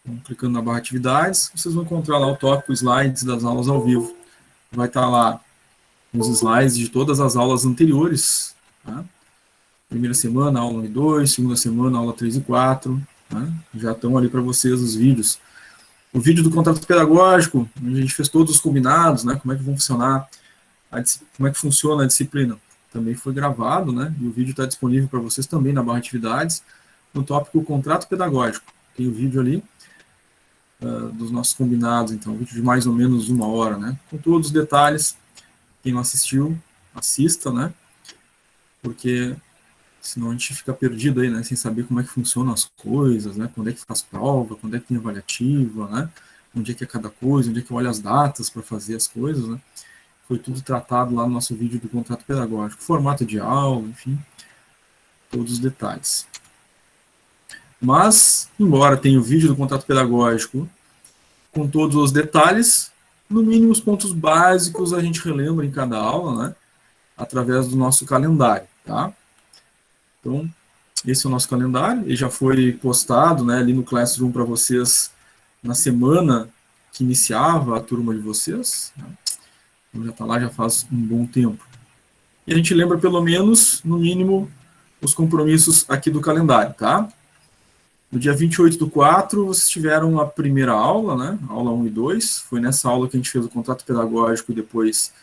Então, clicando na barra atividades, vocês vão encontrar lá o tópico slides das aulas ao vivo. Vai estar lá os slides de todas as aulas anteriores. Tá? Primeira semana, aula 1 e 2, segunda semana, aula 3 e 4. Tá? Já estão ali para vocês os vídeos. O vídeo do contrato pedagógico, onde a gente fez todos os combinados, né? Como é que vão funcionar, como é que funciona a disciplina. Também foi gravado, né? E o vídeo está disponível para vocês também na barra atividades, no tópico contrato pedagógico. Tem o vídeo ali dos nossos combinados, então, um vídeo de mais ou menos 1 hora, né? Com todos os detalhes. Quem não assistiu, assista, né? Porque senão a gente fica perdido aí, né? Sem saber como é que funcionam as coisas, né? Quando é que faz prova, quando é que tem avaliativa, né? Onde é que é cada coisa, onde é que olha as datas para fazer as coisas, né? Foi tudo tratado lá no nosso vídeo do contrato pedagógico. Formato de aula, enfim, todos os detalhes. Mas, embora tenha o vídeo do contrato pedagógico com todos os detalhes, no mínimo os pontos básicos a gente relembra em cada aula, né? Através do nosso calendário, tá? Então, esse é o nosso calendário, ele já foi postado, né, ali no Classroom para vocês na semana que iniciava a turma de vocês, né? Então já está lá já faz um bom tempo. E a gente lembra pelo menos, no mínimo, os compromissos aqui do calendário, tá? No dia 28/4, vocês tiveram a primeira aula, né, aula 1 e 2, foi nessa aula que a gente fez o contrato pedagógico e depois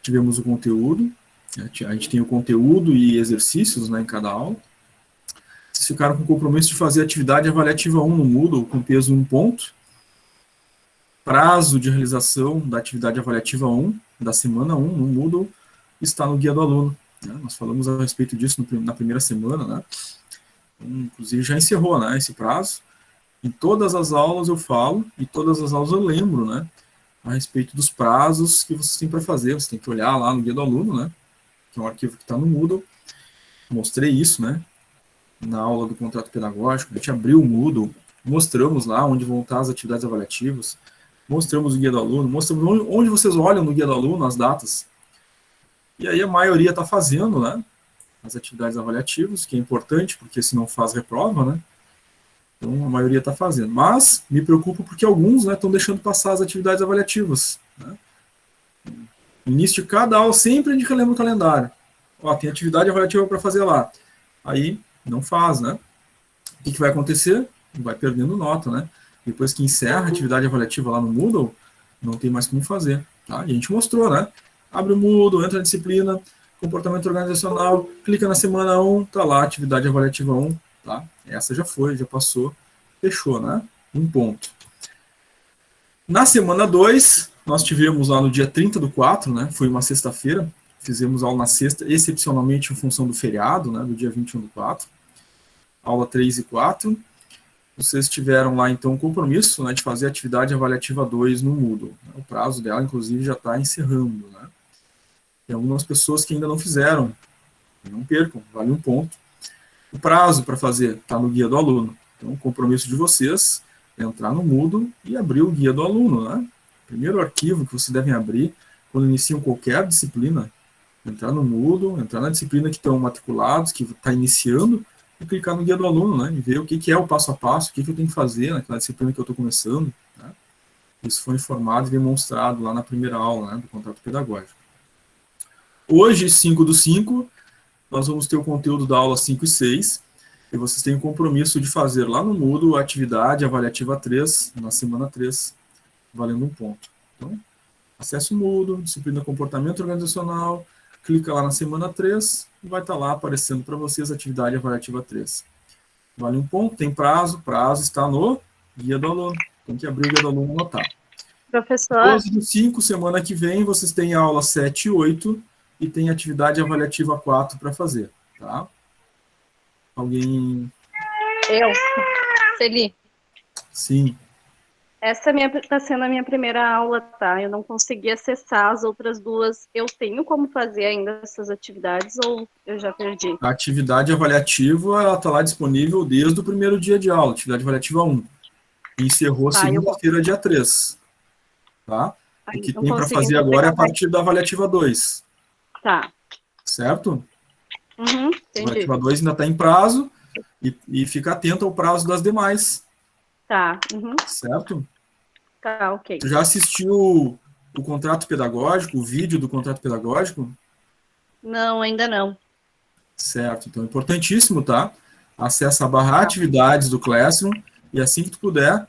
tivemos o conteúdo. A gente tem o conteúdo e exercícios, né, em cada aula. Vocês ficaram com o compromisso de fazer a atividade avaliativa 1 no Moodle, com peso 1 ponto. Prazo de realização da atividade avaliativa 1, da semana 1, no Moodle, está no guia do aluno. Né? Nós falamos a respeito disso na primeira semana, né? Inclusive já encerrou, né, esse prazo. Em todas as aulas eu falo, e todas as aulas eu lembro, né, a respeito dos prazos que vocês têm para fazer. Você tem que olhar lá no guia do aluno, né, que é um arquivo que está no Moodle. Mostrei isso, né, na aula do contrato pedagógico. A gente abriu o Moodle, mostramos lá onde vão estar as atividades avaliativas, mostramos o guia do aluno, mostramos onde vocês olham no guia do aluno as datas. E aí a maioria está fazendo, né, as atividades avaliativas, que é importante, porque se não faz, reprova, né? Então, a maioria está fazendo. Mas, me preocupo porque alguns estão, né, deixando passar as atividades avaliativas. Né? No início de cada aula, sempre a gente relembra o calendário. Ó, tem atividade avaliativa para fazer lá. Aí, não faz, né? O que vai acontecer? Vai perdendo nota, né? Depois que encerra a atividade avaliativa lá no Moodle, não tem mais como fazer. Tá? E a gente mostrou, né? Abre o Moodle, entra na disciplina, comportamento organizacional, clica na semana 1, tá lá, atividade avaliativa 1, tá? Essa já foi, já passou, fechou, né? 1 ponto. Na semana 2, nós tivemos lá no dia 30/4, né? Foi uma sexta-feira, fizemos aula na sexta, excepcionalmente em função do feriado, né? Do dia 21/4, aula 3 e 4. Vocês tiveram lá, então, um compromisso, né, de fazer a atividade avaliativa 2 no Moodle. O prazo dela, inclusive, já está encerrando, né? Tem algumas pessoas que ainda não fizeram. Não percam, vale 1 ponto. O prazo para fazer está no guia do aluno. Então, o compromisso de vocês é entrar no Moodle e abrir o guia do aluno. Né? O primeiro arquivo que vocês devem abrir quando iniciam qualquer disciplina, entrar no Moodle, entrar na disciplina que estão matriculados, que está iniciando, e clicar no guia do aluno, né? E ver o que é o passo a passo, o que eu tenho que fazer naquela disciplina que eu estou começando. Né? Isso foi informado e demonstrado lá na primeira aula, né, do contrato pedagógico. Hoje, 5/5, nós vamos ter o conteúdo da aula 5 e 6, e vocês têm o compromisso de fazer lá no Moodle a atividade avaliativa 3, na semana 3, valendo 1 ponto. Então, acesse o Moodle, disciplina comportamento organizacional, clica lá na semana 3, e vai estar lá aparecendo para vocês a atividade avaliativa 3. Vale 1 ponto, tem prazo está no guia do aluno. Tem que abrir o guia do aluno e anotar. Professor? 12/5, semana que vem, vocês têm a aula 7 e 8, e tem atividade avaliativa 4 para fazer, tá? Alguém? Eu, Celi. Sim. Essa está sendo a minha primeira aula, tá? Eu não consegui acessar as outras duas. Eu tenho como fazer ainda essas atividades ou eu já perdi? A atividade avaliativa, ela está lá disponível desde o primeiro dia de aula, atividade avaliativa 1. Encerrou segunda-feira, dia 3. Tá? O que tem para fazer agora é a partir da avaliativa 2. Tá. Certo? Entendi. A avaliativa 2 ainda está em prazo, e fica atento ao prazo das demais. Tá. Uhum. certo? Tá, ok. Tu já assistiu o contrato pedagógico, o vídeo do contrato pedagógico? Não, ainda não. Certo, então é importantíssimo, tá? Acessa a barra Tá. atividades do Classroom e assim que tu puder,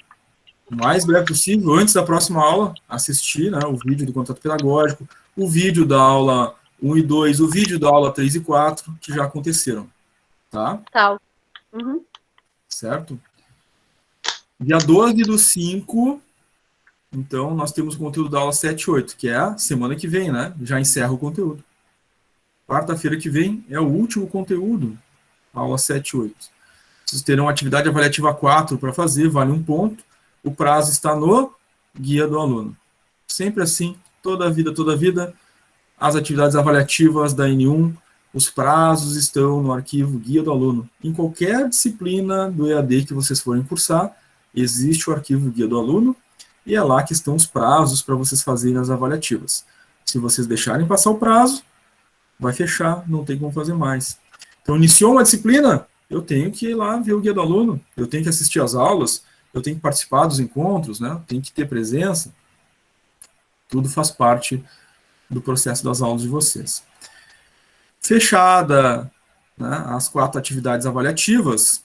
o mais breve possível, antes da próxima aula, assistir, né, o vídeo do contrato pedagógico, o vídeo da aula 1 e 2, o vídeo da aula 3 e 4, que já aconteceram, tá? Tá. Uhum. Certo? Dia 12 do 5, então nós temos o conteúdo da aula 7 e 8, que é a semana que vem, né? Já encerra o conteúdo. Quarta-feira que vem é o último conteúdo, aula 7 e 8. Vocês terão atividade avaliativa 4 para fazer, vale 1 ponto. O prazo está no guia do aluno. Sempre assim, toda a vida, as atividades avaliativas da N1, os prazos estão no arquivo guia do aluno. Em qualquer disciplina do EAD que vocês forem cursar, existe o arquivo guia do aluno, e é lá que estão os prazos para vocês fazerem as avaliativas. Se vocês deixarem passar o prazo, vai fechar, não tem como fazer mais. Então, iniciou uma disciplina, eu tenho que ir lá ver o guia do aluno, eu tenho que assistir às aulas, eu tenho que participar dos encontros, né? Tenho que ter presença. Tudo faz parte do processo das aulas de vocês. Fechada, né, as 4 atividades avaliativas,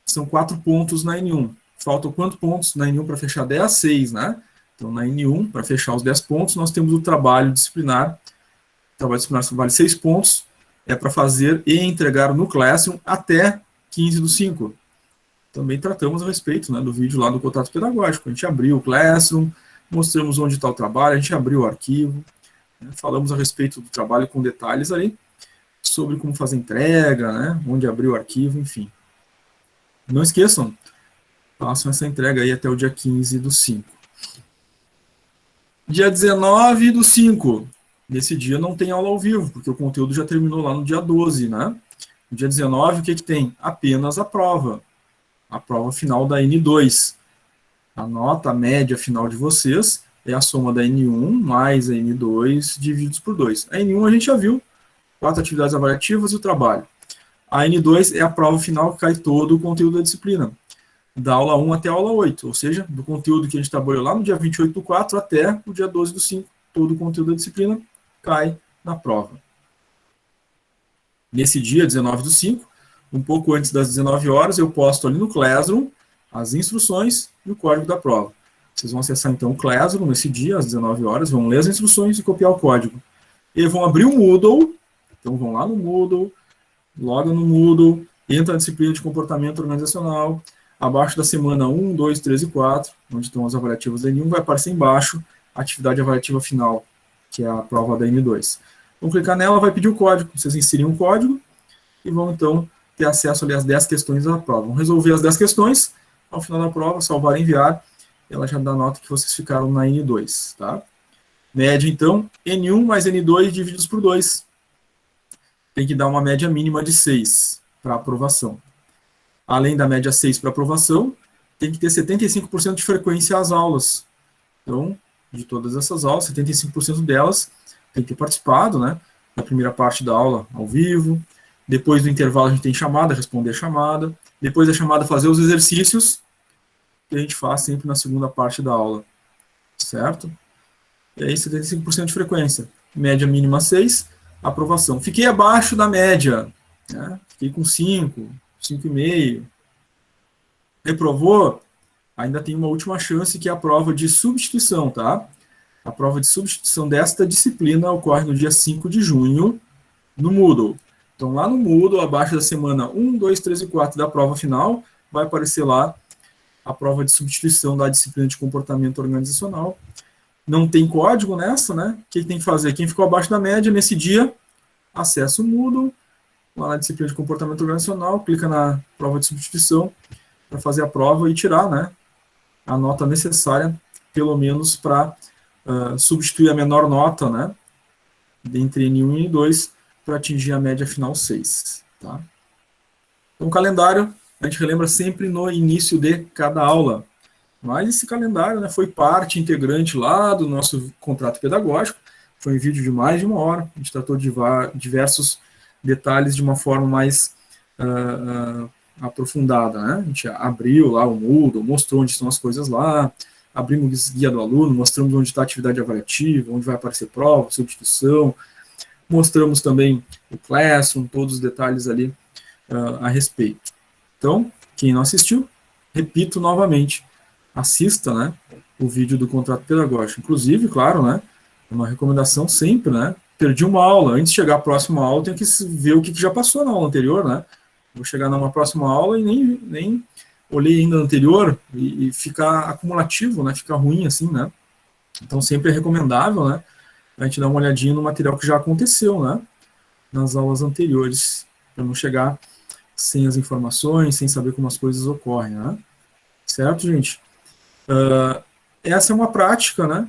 são 4 pontos na N1. Faltam quantos pontos na N1 para fechar 10? 6, né? Então, na N1, para fechar os 10 pontos, nós temos o trabalho disciplinar. O trabalho disciplinar vale 6 pontos, é para fazer e entregar no Classroom até 15 do 5. Também tratamos a respeito, né, do vídeo lá do contrato pedagógico. A gente abriu o Classroom, mostramos onde está o trabalho, a gente abriu o arquivo, né, falamos a respeito do trabalho com detalhes ali, sobre como fazer entrega, né, onde abrir o arquivo, enfim. Não esqueçam, façam essa entrega aí até o dia 15 do 5. Dia 19 do 5. Nesse dia não tem aula ao vivo, porque o conteúdo já terminou lá no dia 12, né? No dia 19, o que tem? Apenas a prova final da N2. A nota média final de vocês é a soma da N1 mais a N2 divididos por 2. A N1 a gente já viu, 4 atividades avaliativas e o trabalho. A N2 é a prova final que cai todo o conteúdo da disciplina, da aula 1 até a aula 8, ou seja, do conteúdo que a gente trabalhou lá no dia 28 do 4 até o dia 12 do 5, todo o conteúdo da disciplina cai na prova. Nesse dia, 19 do 5, um pouco antes das 19 horas, eu posto ali no Classroom as instruções e o código da prova. Vocês vão acessar então o Classroom nesse dia, às 19 horas, vão ler as instruções e copiar o código. E vão abrir o Moodle, então vão lá no Moodle, logam no Moodle, entra na disciplina de comportamento organizacional, abaixo da semana 1, 2, 3 e 4, onde estão as avaliativas da N1, vai aparecer embaixo a atividade avaliativa final, que é a prova da N2. Vão clicar nela, vai pedir o código, vocês inserem um código e vão então ter acesso ali às 10 questões da prova. Vão resolver as 10 questões, ao final da prova, salvar e enviar, ela já dá nota que vocês ficaram na N2, tá? Média, então, N1 mais N2 divididos por 2. Tem que dar uma média mínima de 6 para aprovação. Além da média 6 para aprovação, tem que ter 75% de frequência às aulas. Então, de todas essas aulas, 75% delas tem que ter participado, né? Na primeira parte da aula, ao vivo. Depois do intervalo, a gente tem chamada, responder a chamada. Depois da chamada, fazer os exercícios, que a gente faz sempre na segunda parte da aula. Certo? E aí, 75% de frequência. Média mínima 6, aprovação. Fiquei abaixo da média, né? Fiquei com 5, 5,5. Reprovou? Ainda tem uma última chance, que é a prova de substituição, tá? A prova de substituição desta disciplina ocorre no dia 5 de junho, no Moodle. Então, lá no Moodle, abaixo da semana 1, 2, 3 e 4 da prova final, vai aparecer lá a prova de substituição da disciplina de comportamento organizacional. Não tem código nessa, né? O que tem que fazer? Quem ficou abaixo da média, nesse dia, acessa o Moodle, lá na disciplina de comportamento organizacional, clica na prova de substituição para fazer a prova e tirar, né, a nota necessária, pelo menos para substituir a menor nota, né, entre N1 e N2, para atingir a média final 6. Tá? Então, o calendário, a gente relembra sempre no início de cada aula. Mas esse calendário, né, foi parte integrante lá do nosso contrato pedagógico. Foi um vídeo de mais de 1 hora. A gente tratou de diversos detalhes de uma forma mais aprofundada, né? A gente abriu lá o Moodle, mostrou onde estão as coisas lá, abrimos guia do aluno, mostramos onde está a atividade avaliativa, onde vai aparecer prova, substituição, mostramos também o Classroom, todos os detalhes ali a respeito. Então, quem não assistiu, repito novamente, assista, né, o vídeo do contrato pedagógico. Inclusive, claro, né, uma recomendação sempre, né, perdi uma aula, antes de chegar à próxima aula, tenho que ver o que já passou na aula anterior, né, vou chegar numa próxima aula e nem olhei ainda na anterior e ficar acumulativo, né, ficar ruim assim, né, então sempre é recomendável, né, a gente dar uma olhadinha no material que já aconteceu, né, nas aulas anteriores, para não chegar sem as informações, sem saber como as coisas ocorrem, né, certo, gente? Essa é uma prática, né,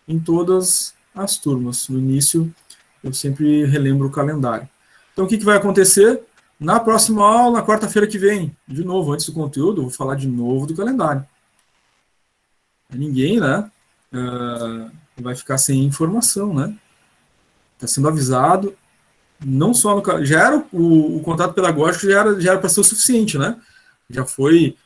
em todas as turmas. No início, eu sempre relembro o calendário. Então, o que vai acontecer? Na próxima aula, na quarta-feira que vem, de novo, antes do conteúdo, eu vou falar de novo do calendário. Ninguém, né, vai ficar sem informação, né? Está sendo avisado, não só no... Já era o contato pedagógico, já era para ser o suficiente, né? Já foi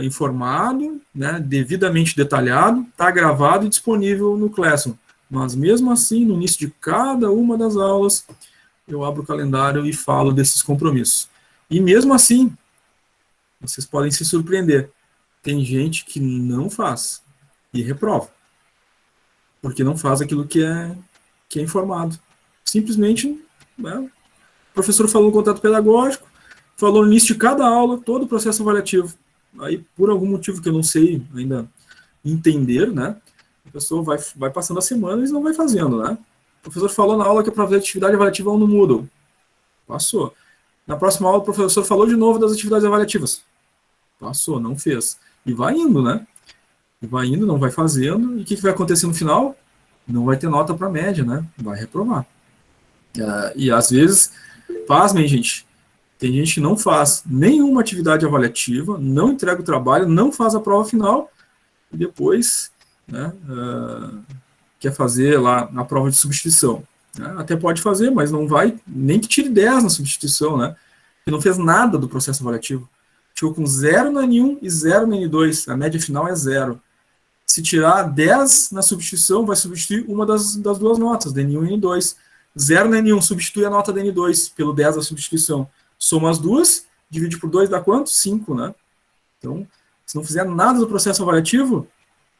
informado, né, devidamente detalhado, está gravado e disponível no Classroom. Mas mesmo assim, no início de cada uma das aulas, eu abro o calendário e falo desses compromissos. E mesmo assim, vocês podem se surpreender. Tem gente que não faz e reprova. Porque não faz aquilo que é informado. Simplesmente, né, o professor falou no contato pedagógico, falou no início de cada aula, todo o processo avaliativo. Aí, por algum motivo que eu não sei ainda entender, né, a pessoa vai passando a semana e não vai fazendo, né. O professor falou na aula que é para fazer atividade avaliativa no Moodle. Passou. Na próxima aula, o professor falou de novo das atividades avaliativas. Passou, não fez. E vai indo, né? E vai indo, não vai fazendo. E o que vai acontecer no final? Não vai ter nota para média, né? Vai reprovar. E às vezes, pasmem, gente, tem gente que não faz nenhuma atividade avaliativa, não entrega o trabalho, não faz a prova final, e depois, né, quer fazer lá a prova de substituição. Né? Até pode fazer, mas não vai, nem que tire 10 na substituição, né? Porque não fez nada do processo avaliativo. Tirou com 0 no N1 e 0 no N2, a média final é 0. Se tirar 10 na substituição, vai substituir uma das duas notas, da N1 e N2. 0 na N1 substitui a nota da N2 pelo 10 da substituição. Soma as duas, divide por 2, dá quanto? 5, né? Então, se não fizer nada do processo avaliativo,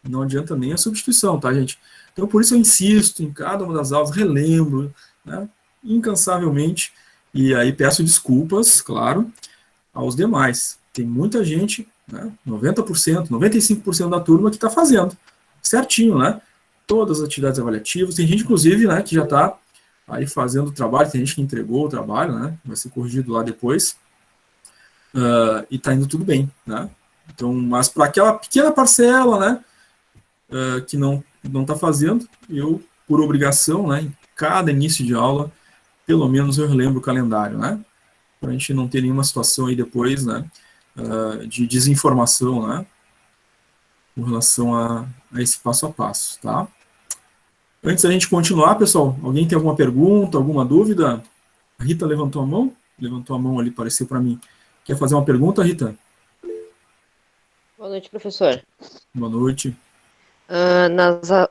não adianta nem a substituição, tá, gente? Então, por isso eu insisto em cada uma das aulas, relembro, né, incansavelmente, e aí peço desculpas, claro, aos demais. Tem muita gente, né, 90%, 95% da turma que está fazendo certinho, né? Todas as atividades avaliativas. Tem gente, inclusive, né, que já está aí fazendo o trabalho, tem gente que entregou o trabalho, né? Vai ser corrigido lá depois. E está indo tudo bem, né? Então, mas para aquela pequena parcela, né, que não está fazendo, eu, por obrigação, né, em cada início de aula, pelo menos eu relembro o calendário, né? Para a gente não ter nenhuma situação aí depois, né, de desinformação, né, com relação a esse passo a passo, tá? Antes da gente continuar, pessoal, alguém tem alguma pergunta, alguma dúvida? A Rita levantou a mão? Levantou a mão ali, apareceu para mim. Quer fazer uma pergunta, Rita? Boa noite, professor. Boa noite.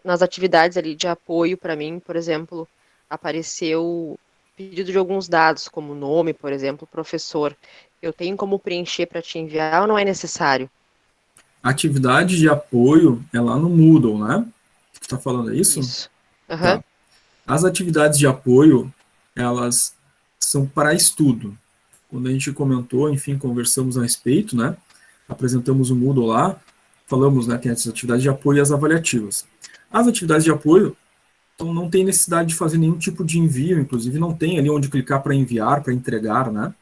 Nas atividades ali de apoio para mim, por exemplo, apareceu pedido de alguns dados, como nome, por exemplo, professor. Eu tenho como preencher para te enviar ou não é necessário? Atividade de apoio é lá no Moodle, né? O que você está falando, é isso? Isso. Uhum. Tá. As atividades de apoio, elas são para estudo. Quando a gente comentou, enfim, conversamos a respeito, né? Apresentamos o Moodle lá, falamos, né, tem as atividades de apoio e as avaliativas. As atividades de apoio, então, não tem necessidade de fazer nenhum tipo de envio, inclusive não tem ali onde clicar para enviar, para entregar, né?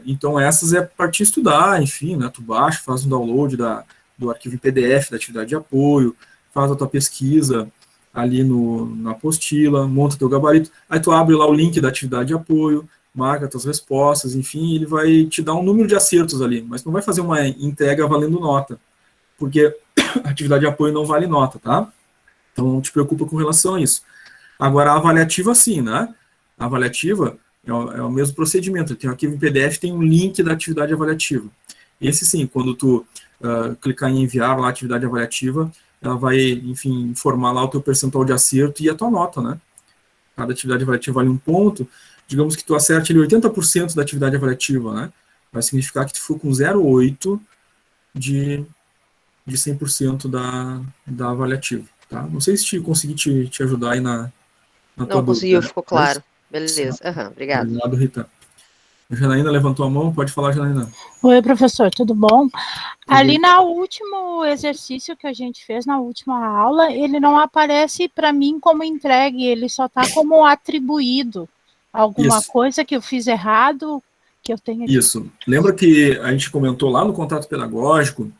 Então, essas é para te estudar, enfim, né? Tu baixa, faz um download do arquivo em PDF da atividade de apoio, faz a tua pesquisa ali na apostila, monta teu gabarito, aí tu abre lá o link da atividade de apoio, marca tuas respostas, enfim, ele vai te dar um número de acertos ali, mas não vai fazer uma entrega valendo nota, porque a atividade de apoio não vale nota, tá? Então não te preocupa com relação a isso. Agora a avaliativa sim, né? A avaliativa, é o mesmo procedimento. Tem um arquivo em PDF, tem um link da atividade avaliativa. Esse sim, quando tu clicar em enviar lá a atividade avaliativa, ela vai, enfim, informar lá o teu percentual de acerto e a tua nota, né? Cada atividade avaliativa vale 1 ponto. Digamos que tu acerte ali 80% da atividade avaliativa, né? Vai significar que tu for com 0,8 de 100% da avaliativa, tá? Não sei se consegui te ajudar aí na tua Não conseguiu, dúvida, né? ficou claro. Beleza, obrigado. Obrigado, Rita. A Janaína levantou a mão, pode falar, Janaína. Oi, professor, tudo bom? Ali no último exercício que a gente fez, na última aula, ele não aparece para mim como entregue, ele só está como atribuído. Alguma coisa que eu fiz errado, que eu tenho aqui. Isso. Lembra que a gente comentou lá no contrato pedagógico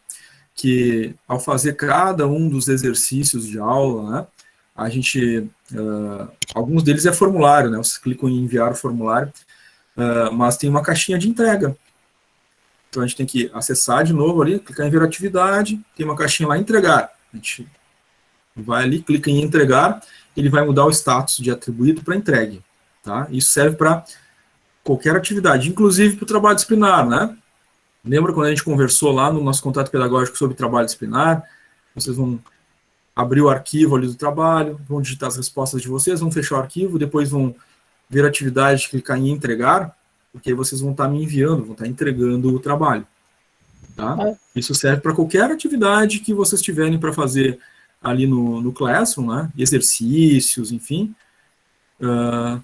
que ao fazer cada um dos exercícios de aula, né, a gente, alguns deles é formulário, né, vocês clicam em enviar o formulário, mas tem uma caixinha de entrega. Então a gente tem que acessar de novo ali, clicar em ver atividade, tem uma caixinha lá, entregar. A gente vai ali, clica em entregar, ele vai mudar o status de atribuído para entregue. Tá? Isso serve para qualquer atividade, inclusive para o trabalho disciplinar, né? Lembra quando a gente conversou lá no nosso contrato pedagógico sobre trabalho disciplinar? Vocês vão abrir o arquivo ali do trabalho, vão digitar as respostas de vocês, vão fechar o arquivo, depois vão ver a atividade, clicar em entregar, porque aí vocês vão estar me enviando, vão estar entregando o trabalho. Tá? Isso serve para qualquer atividade que vocês tiverem para fazer ali no Classroom, né? Exercícios, enfim.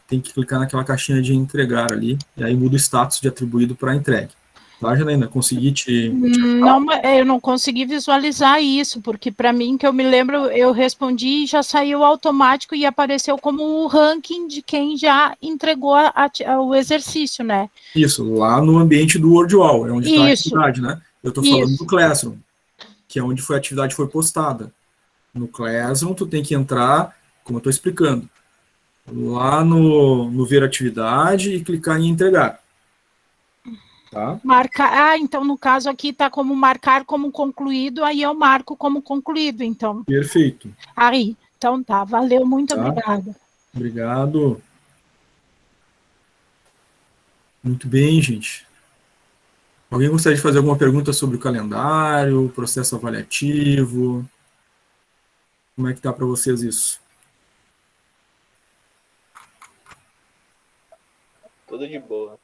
Tem que clicar naquela caixinha de entregar ali, e aí muda o status de atribuído para entregue. Tá, Janaína? Consegui te... Não, eu não consegui visualizar isso, porque para mim, que eu me lembro, eu respondi e já saiu automático e apareceu como o ranking de quem já entregou o exercício, né? Isso, lá no ambiente do WordWall, é onde está a atividade, né? Eu estou falando do Classroom, que é onde a atividade foi postada. No Classroom, tu tem que entrar, como eu estou explicando, lá no ver atividade e clicar em entregar. Tá? Marcar, então no caso aqui está como marcar como concluído, aí eu marco como concluído, então. Perfeito. Aí, então tá, valeu, muito obrigada. Obrigado. Muito bem, gente. Alguém gostaria de fazer alguma pergunta sobre o calendário, o processo avaliativo? Como é que tá para vocês isso? Tudo de boa.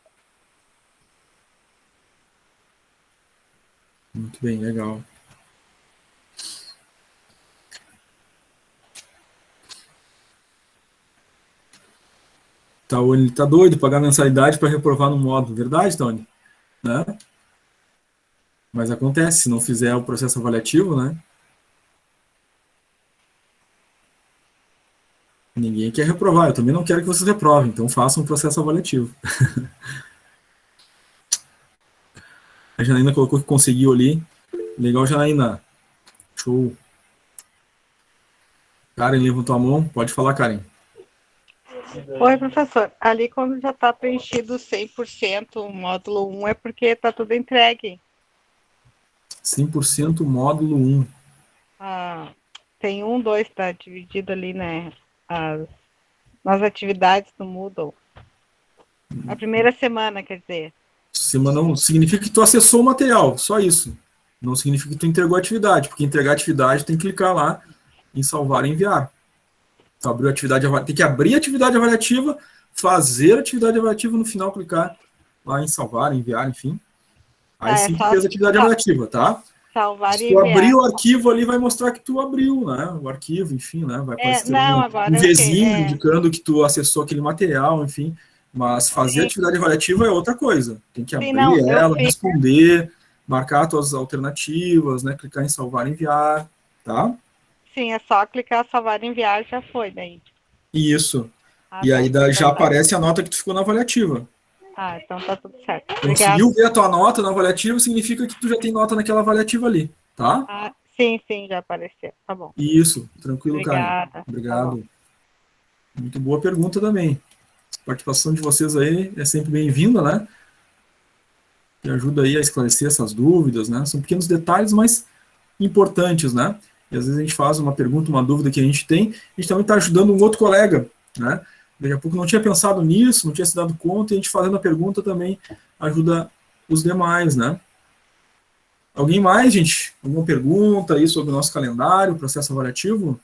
Muito bem, legal. Tony tá doido, pagar mensalidade para reprovar no módulo. Verdade, Tony? Né? Mas acontece, se não fizer o processo avaliativo, né? Ninguém quer reprovar, eu também não quero que vocês reprovem, então façam um processo avaliativo. A Janaína colocou que conseguiu ali. Legal, Janaína. Show. Karen levantou a mão. Pode falar, Karen. Oi, professor. Ali quando já está preenchido 100% o módulo 1 é porque está tudo entregue. 100% módulo 1. Tem 1, 2, está dividido ali, né? Nas atividades do Moodle. A primeira semana, quer dizer. Semana não significa que tu acessou o material, só isso. Não significa que tu entregou a atividade, porque entregar a atividade tem que clicar lá em salvar e enviar. Tu abriu a atividade, tem que abrir a atividade avaliativa, fazer a atividade avaliativa, no final clicar lá em salvar, enviar, enfim. Aí sim tu fez a atividade avaliativa, tá? Salvar Se tu abrir o arquivo ali, vai mostrar que tu abriu, né? O arquivo, enfim, né? Vai aparecer um vizinho indicando que tu acessou aquele material, enfim. Mas fazer atividade avaliativa é outra coisa. Tem que abrir ela, responder, marcar as tuas alternativas, né? Clicar em salvar e enviar, tá? Sim, é só clicar salvar e enviar, já foi daí. Isso. E aí já aparece a nota que tu ficou na avaliativa. Então tá tudo certo. Conseguiu ver a tua nota na avaliativa, significa que tu já tem nota naquela avaliativa ali, tá? Sim, já apareceu. Tá bom. Isso, tranquilo, Obrigada. cara. Obrigado. Tá, muito boa pergunta também. A participação de vocês aí é sempre bem-vinda, né? Que ajuda aí a esclarecer essas dúvidas, né? São pequenos detalhes, mas importantes, né? E às vezes a gente faz uma pergunta, uma dúvida que a gente tem, a gente também está ajudando um outro colega, né? daqui a pouco não tinha pensado nisso, não tinha se dado conta, e a gente fazendo a pergunta também ajuda os demais, né? Alguém mais, gente? Alguma pergunta aí sobre o nosso calendário, processo avaliativo?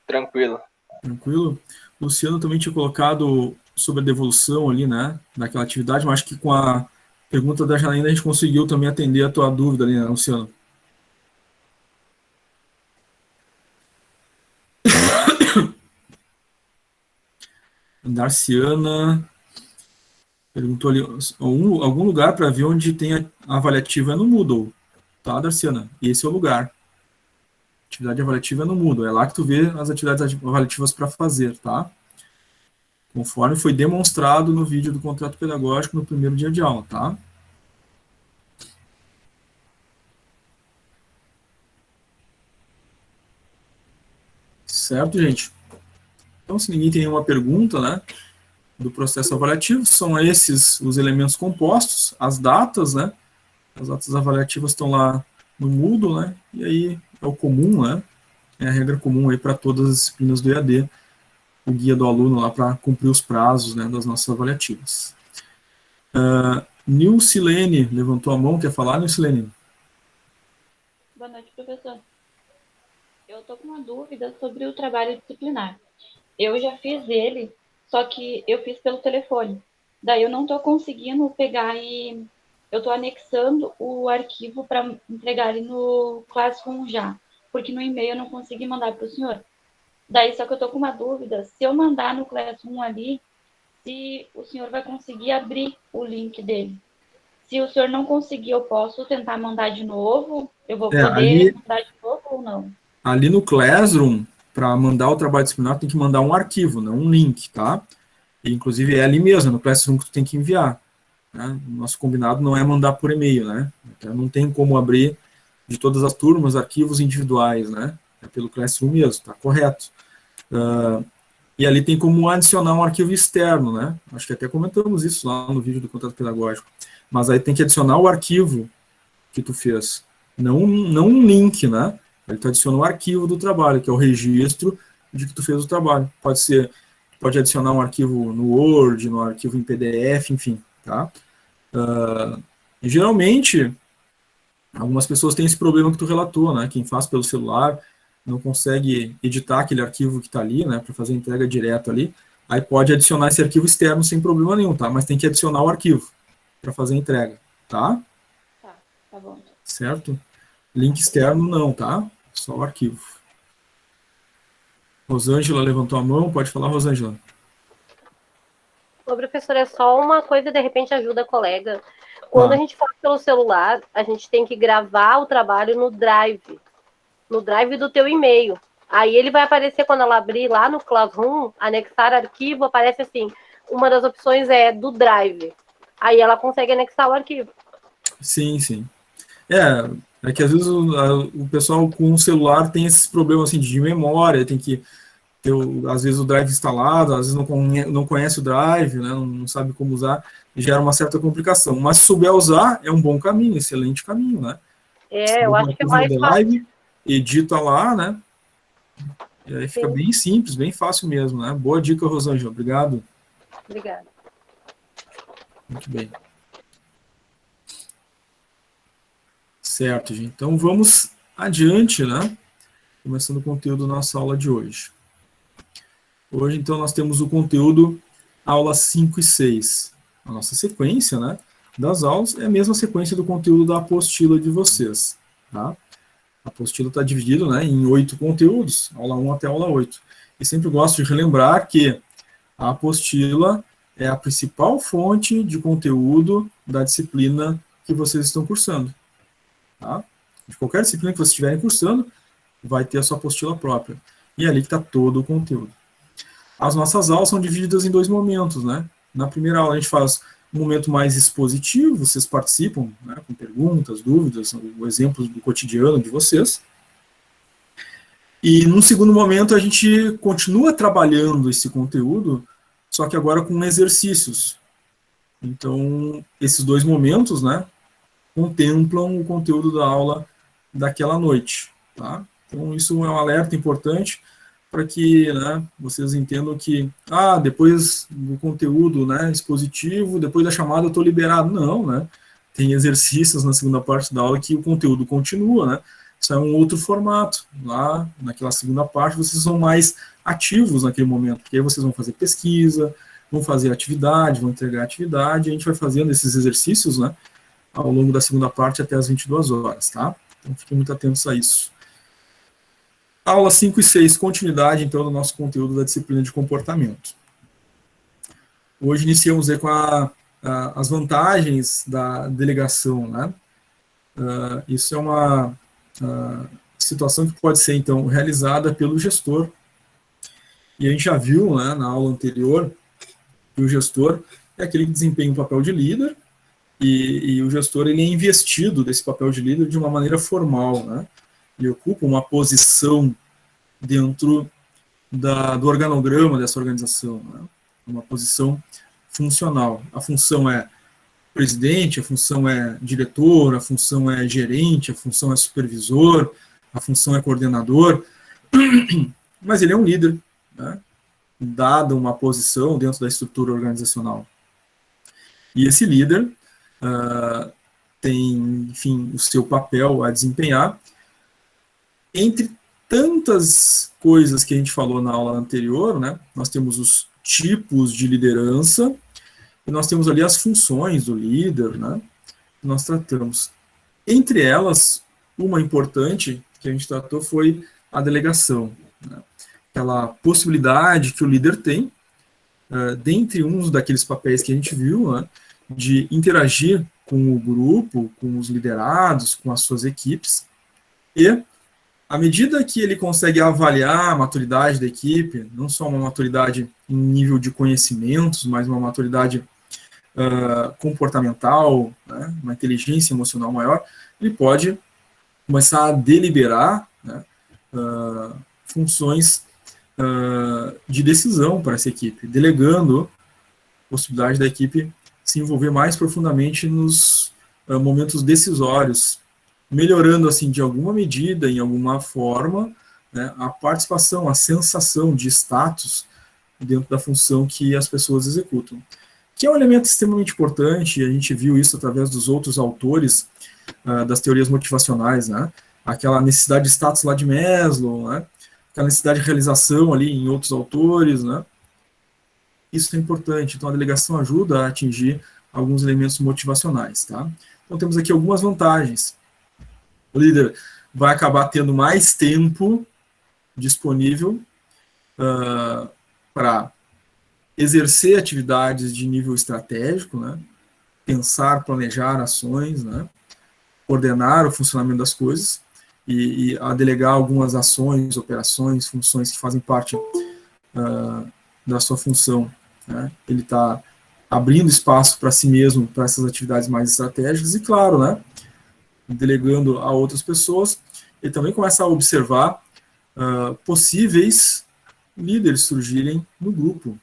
Tranquilo. Tranquilo? O Luciano também tinha colocado sobre a devolução ali, né, daquela atividade, mas acho que com a pergunta da Janaína a gente conseguiu também atender a tua dúvida ali, né, Luciano? Darciana perguntou ali, algum lugar para ver onde tem a avaliativa é no Moodle, tá, Darciana? E esse é o lugar. Atividade avaliativa é no Moodle, é lá que tu vê as atividades avaliativas para fazer, tá? Conforme foi demonstrado no vídeo do contrato pedagógico no primeiro dia de aula, tá? Certo, gente? Então, se ninguém tem nenhuma pergunta, né, do processo avaliativo, são esses os elementos compostos, as datas, né? As datas avaliativas estão lá no Moodle, né? E aí é o comum, né? É a regra comum aí para todas as disciplinas do EAD, o guia do aluno lá para cumprir os prazos, né, das nossas avaliativas. Nilcilene levantou a mão, quer falar, Nilcilene? Boa noite, professor. Eu estou com uma dúvida sobre o trabalho disciplinar. Eu já fiz ele, só que eu fiz pelo telefone. Daí eu não estou conseguindo pegar e eu estou anexando o arquivo para entregar ele no Classroom já, porque no e-mail eu não consegui mandar para o senhor. Daí só que eu estou com uma dúvida, se eu mandar no Classroom ali, se o senhor vai conseguir abrir o link dele. Se o senhor não conseguir, eu posso tentar mandar de novo? Eu vou poder mandar de novo ou não? Ali no Classroom, para mandar o trabalho disciplinar, tem que mandar um arquivo, não um link, tá? E, inclusive é ali mesmo, no Classroom que tu tem que enviar. Né? O nosso combinado não é mandar por e-mail, né? Então, não tem como abrir de todas as turmas arquivos individuais, né? É pelo Classroom mesmo, tá correto. E ali tem como adicionar um arquivo externo, né? Acho que até comentamos isso lá no vídeo do contrato pedagógico. Mas aí tem que adicionar o arquivo que tu fez, não um link, né? Ele tu adiciona o arquivo do trabalho, que é o registro de que tu fez o trabalho. Pode adicionar um arquivo no Word, no arquivo em PDF, enfim, tá? E geralmente, algumas pessoas têm esse problema que tu relatou, né? Quem faz pelo celular não consegue editar aquele arquivo que está ali, né? Para fazer a entrega direta ali. Aí pode adicionar esse arquivo externo sem problema nenhum, tá? Mas tem que adicionar o arquivo para fazer a entrega, tá? Tá bom. Certo? Link externo não, tá? Só o arquivo. Rosângela levantou a mão, pode falar, Rosângela. Ô, professor, é só uma coisa, de repente ajuda a colega. Quando a gente faz pelo celular, a gente tem que gravar o trabalho no Drive do teu e-mail. Aí ele vai aparecer quando ela abrir lá no Classroom, anexar arquivo, aparece assim, uma das opções é do Drive. Aí ela consegue anexar o arquivo. Sim, sim. É que às vezes o pessoal com o celular tem esses problemas assim, de memória, tem que ter, às vezes, o Drive instalado, às vezes não conhece o Drive, né, não sabe como usar, e gera uma certa complicação. Mas se souber usar, é um bom caminho, excelente caminho, né? Eu acho que é mais fácil. Edita lá, né? E aí fica bem simples, bem fácil mesmo, né? Boa dica, Rosângela. Obrigado. Obrigada. Muito bem. Certo, gente. Então, vamos adiante, né? Começando o conteúdo da nossa aula de hoje. Hoje, então, nós temos o conteúdo aula 5 e 6. A nossa sequência, né, das aulas é a mesma sequência do conteúdo da apostila de vocês, tá? A apostila está dividida, né, em 8 conteúdos, aula 1 até aula 8. E sempre gosto de relembrar que a apostila é a principal fonte de conteúdo da disciplina que vocês estão cursando. Tá? De qualquer disciplina que vocês estiverem cursando, vai ter a sua apostila própria. E é ali que está todo o conteúdo. As nossas aulas são divididas em 2 momentos, né? Na primeira aula a gente faz um momento mais expositivo, vocês participam, né, com perguntas, dúvidas, exemplos do cotidiano de vocês. E num segundo momento a gente continua trabalhando esse conteúdo, só que agora com exercícios. Então, esses 2 momentos, né, contemplam o conteúdo da aula daquela noite, tá? Então, isso é um alerta importante para que, né, vocês entendam que, depois do conteúdo, né, expositivo, depois da chamada eu estou liberado. Não, né? Tem exercícios na segunda parte da aula que o conteúdo continua, né? Isso é um outro formato. Lá, naquela segunda parte, vocês são mais ativos naquele momento, porque aí vocês vão fazer pesquisa, vão fazer atividade, vão entregar atividade, e a gente vai fazendo esses exercícios, né, ao longo da segunda parte até as 22 horas, tá? Então, fiquem muito atentos a isso. Aula 5 e 6, continuidade, então, do nosso conteúdo da disciplina de comportamento. Hoje iniciamos aí com as vantagens da delegação, né? Isso é uma situação que pode ser, então, realizada pelo gestor. E a gente já viu, né, na aula anterior, que o gestor é aquele que desempenha um papel de líder, e o gestor ele é investido desse papel de líder de uma maneira formal, né? Ele ocupa uma posição dentro do organograma dessa organização, né? Uma posição funcional. A função é presidente, a função é diretor, a função é gerente, a função é supervisor, a função é coordenador, mas ele é um líder, né? Dada uma posição dentro da estrutura organizacional. E esse líder tem, enfim, o seu papel a desempenhar. Entre tantas coisas que a gente falou na aula anterior, né, nós temos os tipos de liderança, e nós temos ali as funções do líder, né, que nós tratamos. Entre elas, uma importante que a gente tratou foi a delegação, né, aquela possibilidade que o líder tem, dentre uns daqueles papéis que a gente viu, né, de interagir com o grupo, com os liderados, com as suas equipes, e à medida que ele consegue avaliar a maturidade da equipe, não só uma maturidade em nível de conhecimentos, mas uma maturidade comportamental, né, uma inteligência emocional maior, ele pode começar a deliberar, né, funções de decisão para essa equipe, delegando a possibilidade da equipe se envolver mais profundamente nos momentos decisórios, melhorando, assim, de alguma medida, em alguma forma, né, a participação, a sensação de status dentro da função que as pessoas executam. Que é um elemento extremamente importante, e a gente viu isso através dos outros autores das teorias motivacionais, né, aquela necessidade de status lá de Maslow, né, aquela necessidade de realização ali em outros autores, né. Isso é importante. Então, a delegação ajuda a atingir alguns elementos motivacionais, tá? Então, temos aqui algumas vantagens. O líder vai acabar tendo mais tempo disponível para exercer atividades de nível estratégico, né? Pensar, planejar ações, né? Coordenar o funcionamento das coisas e a delegar algumas ações, operações, funções que fazem parte da sua função, né? Ele está abrindo espaço para si mesmo, para essas atividades mais estratégicas, e claro, né, delegando a outras pessoas, ele também começa a observar possíveis líderes surgirem no grupo,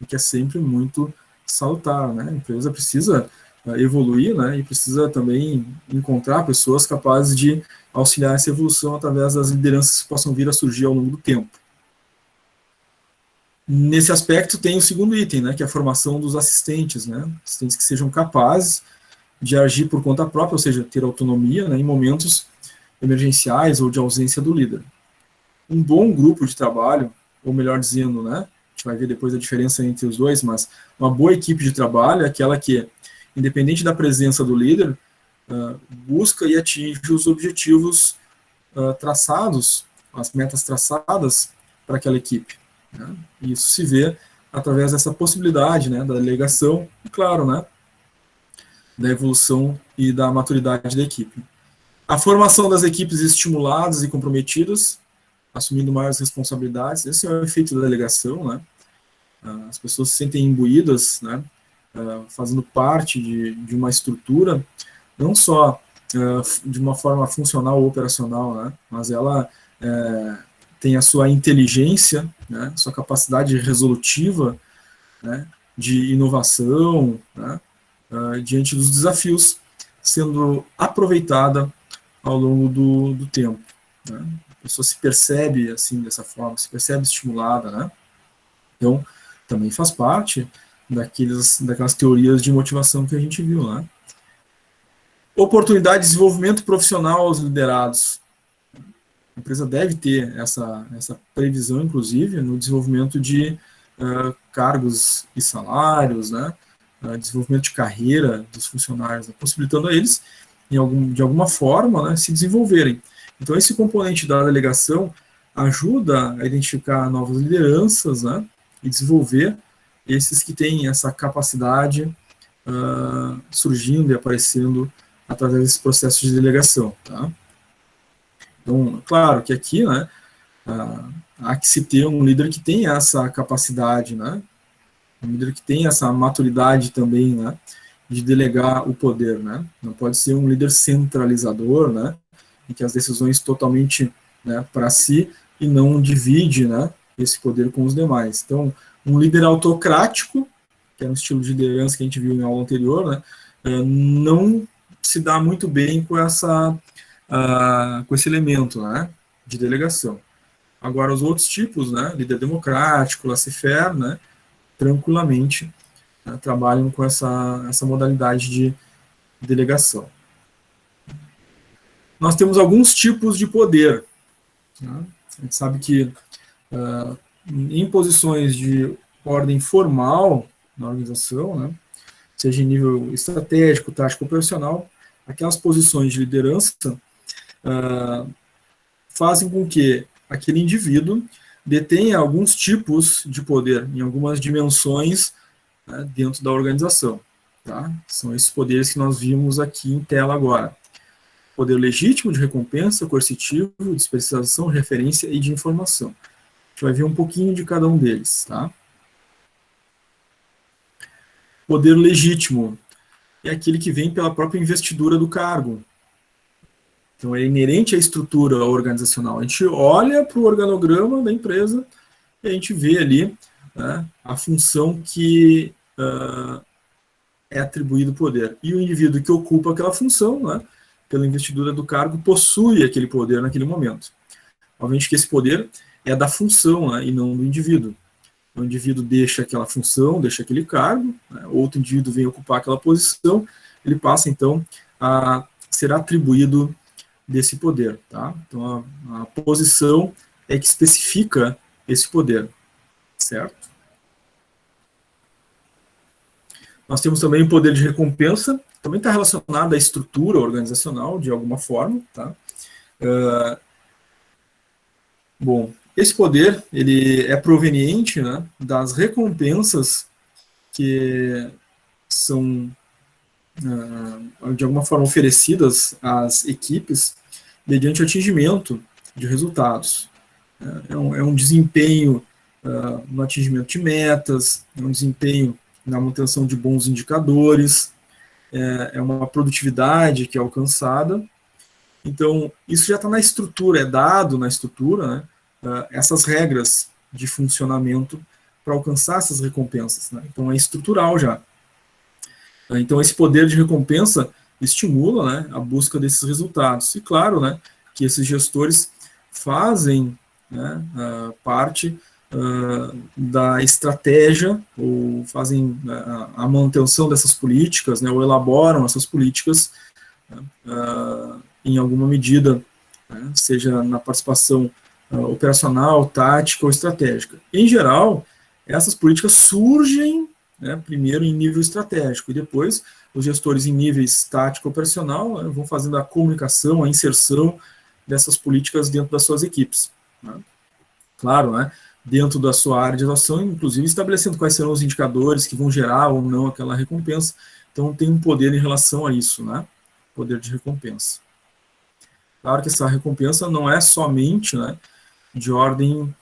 o que é sempre muito salutar, né? A empresa precisa evoluir, né, e precisa também encontrar pessoas capazes de auxiliar essa evolução através das lideranças que possam vir a surgir ao longo do tempo. Nesse aspecto tem o segundo item, né, que é a formação dos assistentes, né, assistentes que sejam capazes de agir por conta própria, ou seja, ter autonomia, né, em momentos emergenciais ou de ausência do líder. Um bom grupo de trabalho, ou melhor dizendo, né, a gente vai ver depois a diferença entre os dois, mas uma boa equipe de trabalho é aquela que, independente da presença do líder, busca e atinge os objetivos traçados, as metas traçadas para aquela equipe. Né? Isso se vê através dessa possibilidade, né, da delegação e, claro, né, da evolução e da maturidade da equipe. A formação das equipes estimuladas e comprometidas, assumindo maiores responsabilidades, esse é o efeito da delegação, né? As pessoas se sentem imbuídas, né, fazendo parte de uma estrutura, não só de uma forma funcional ou operacional, né, mas ela tem a sua inteligência, né, sua capacidade resolutiva, né, de inovação, né, diante dos desafios, sendo aproveitada ao longo do tempo. Né. A pessoa se percebe assim, dessa forma, se percebe estimulada, né? Então, também faz parte daquelas teorias de motivação que a gente viu, né? Oportunidade de desenvolvimento profissional aos liderados. A empresa deve ter essa previsão, inclusive, no desenvolvimento de cargos e salários, né? Desenvolvimento de carreira dos funcionários, né? Possibilitando a eles, de alguma forma, né, se desenvolverem. Então, esse componente da delegação ajuda a identificar novas lideranças, né, e desenvolver esses que têm essa capacidade surgindo e aparecendo através desse processo de delegação. Tá? Então, claro que aqui, né, há que se ter um líder que tem essa capacidade, né, um líder que tem essa maturidade também, né, de delegar o poder, né, não pode ser um líder centralizador, né, em que as decisões totalmente, né, para si e não divide, né, esse poder com os demais. Então, um líder autocrático, que é um estilo de liderança que a gente viu em aula anterior, né, não se dá muito bem com esse elemento, né, de delegação. Agora, os outros tipos, né, líder democrático, laissez-faire, né, tranquilamente, né, trabalham com essa modalidade de delegação. Nós temos alguns tipos de poder. Né? A gente sabe que em posições de ordem formal na organização, né, seja em nível estratégico, tático ou operacional, aquelas posições de liderança fazem com que aquele indivíduo detenha alguns tipos de poder, em algumas dimensões, né, dentro da organização. Tá? São esses poderes que nós vimos aqui em tela agora. Poder legítimo de recompensa, coercitivo, de especialização, referência e de informação. A gente vai ver um pouquinho de cada um deles. Tá? Poder legítimo é aquele que vem pela própria investidura do cargo. Então, é inerente à estrutura organizacional. A gente olha para o organograma da empresa e a gente vê ali, né, a função que é atribuído poder. E o indivíduo que ocupa aquela função, né, pela investidura do cargo, possui aquele poder naquele momento. Obviamente que esse poder é da função, né, e não do indivíduo. O indivíduo deixa aquela função, deixa aquele cargo, né, outro indivíduo vem ocupar aquela posição, ele passa, então, a ser atribuído desse poder. Tá? Então, a posição é que especifica esse poder. Certo? Nós temos também o poder de recompensa, também está relacionado à estrutura organizacional, de alguma forma. Tá? Bom, esse poder ele é proveniente, né, das recompensas que são, de alguma forma, oferecidas às equipes mediante o atingimento de resultados. É um desempenho no atingimento de metas, é um desempenho na manutenção de bons indicadores, é uma produtividade que é alcançada. Então, isso já está na estrutura, é dado na estrutura, né, essas regras de funcionamento para alcançar essas recompensas. Né? Então, é estrutural já. Então, esse poder de recompensa estimula, né, a busca desses resultados. E, claro, né, que esses gestores fazem, né, parte da estratégia, ou fazem a manutenção dessas políticas, né, ou elaboram essas políticas em alguma medida, né, seja na participação operacional, tática ou estratégica. Em geral, essas políticas surgem, né, primeiro em nível estratégico, e depois os gestores em níveis tático e operacional, né, vão fazendo a comunicação, a inserção dessas políticas dentro das suas equipes. Né. Claro, né, dentro da sua área de atuação, inclusive estabelecendo quais serão os indicadores que vão gerar ou não aquela recompensa. Então, tem um poder em relação a isso, né, poder de recompensa. Claro que essa recompensa não é somente, né, de ordem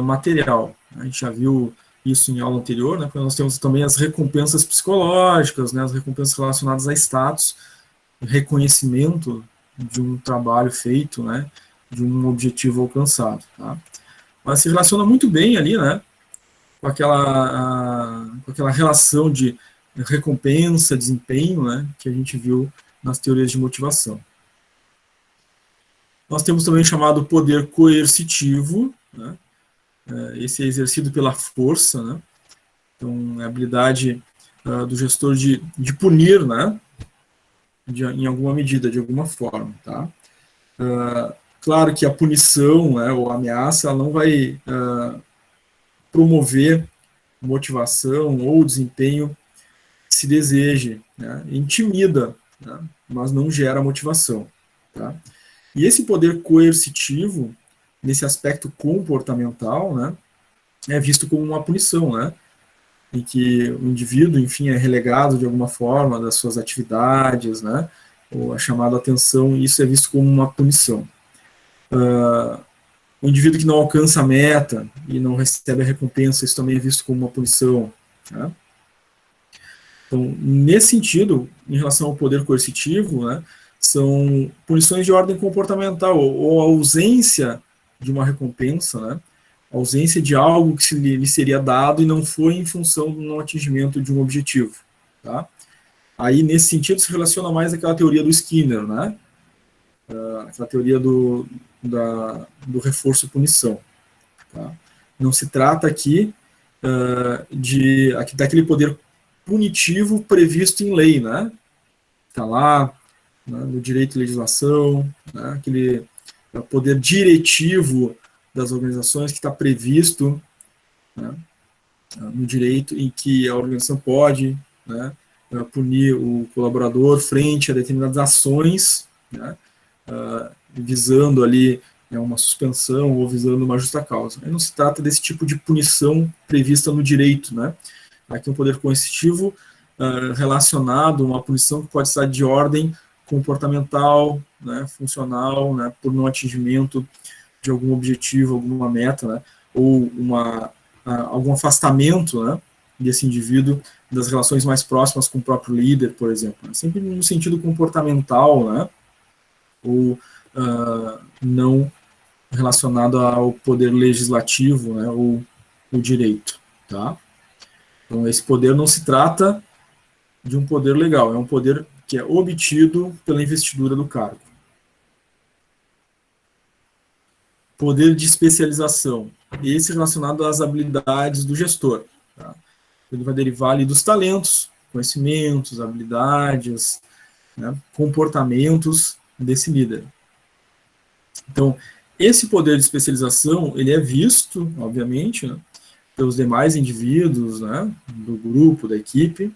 material. A gente já viu isso em aula anterior, né, porque nós temos também as recompensas psicológicas, né, as recompensas relacionadas a status, reconhecimento de um trabalho feito, né, de um objetivo alcançado. Tá? Mas se relaciona muito bem ali, né, com aquela relação de recompensa, desempenho, né, que a gente viu nas teorias de motivação. Nós temos também o chamado poder coercitivo, né? Esse é exercido pela força, né? Então, é a habilidade do gestor de punir, né? Em alguma medida, de alguma forma, tá? Claro que a punição, né, ou a ameaça, ela não vai promover motivação ou desempenho que se deseje, né? Intimida, né? Mas não gera motivação, tá? E esse poder coercitivo, nesse aspecto comportamental, né, é visto como uma punição, né, em que o indivíduo, enfim, é relegado de alguma forma das suas atividades, né, ou é chamado a atenção, e isso é visto como uma punição. O indivíduo que não alcança a meta e não recebe a recompensa, isso também é visto como uma punição, né. Então, nesse sentido, em relação ao poder coercitivo, né, são punições de ordem comportamental, ou a ausência de uma recompensa, né, a ausência de algo que lhe seria dado e não foi em função do não atingimento de um objetivo. Tá? Aí, nesse sentido, se relaciona mais àquela teoria do Skinner, né, aquela teoria do reforço-punição. Tá? Não se trata aqui daquele poder punitivo previsto em lei, né? Está lá, né, no direito e legislação, né, aquele poder diretivo das organizações que está previsto, né, no direito, em que a organização pode, né, punir o colaborador frente a determinadas ações, né, visando ali uma suspensão ou visando uma justa causa. Aí não se trata desse tipo de punição prevista no direito, né? Aqui um poder coercitivo relacionado a uma punição que pode estar de ordem comportamental, né, funcional, né, por não atingimento de algum objetivo, alguma meta, né, ou algum afastamento, né, desse indivíduo das relações mais próximas com o próprio líder, por exemplo. Né, sempre no sentido comportamental, né, ou não relacionado ao poder legislativo, né, ou o direito. Tá? Então, esse poder não se trata de um poder legal, é um poder que é obtido pela investidura do cargo. Poder de especialização, esse relacionado às habilidades do gestor. Tá? Ele vai derivar ali dos talentos, conhecimentos, habilidades, né, comportamentos desse líder. Então, esse poder de especialização, ele é visto, obviamente, né, pelos demais indivíduos, né, do grupo, da equipe,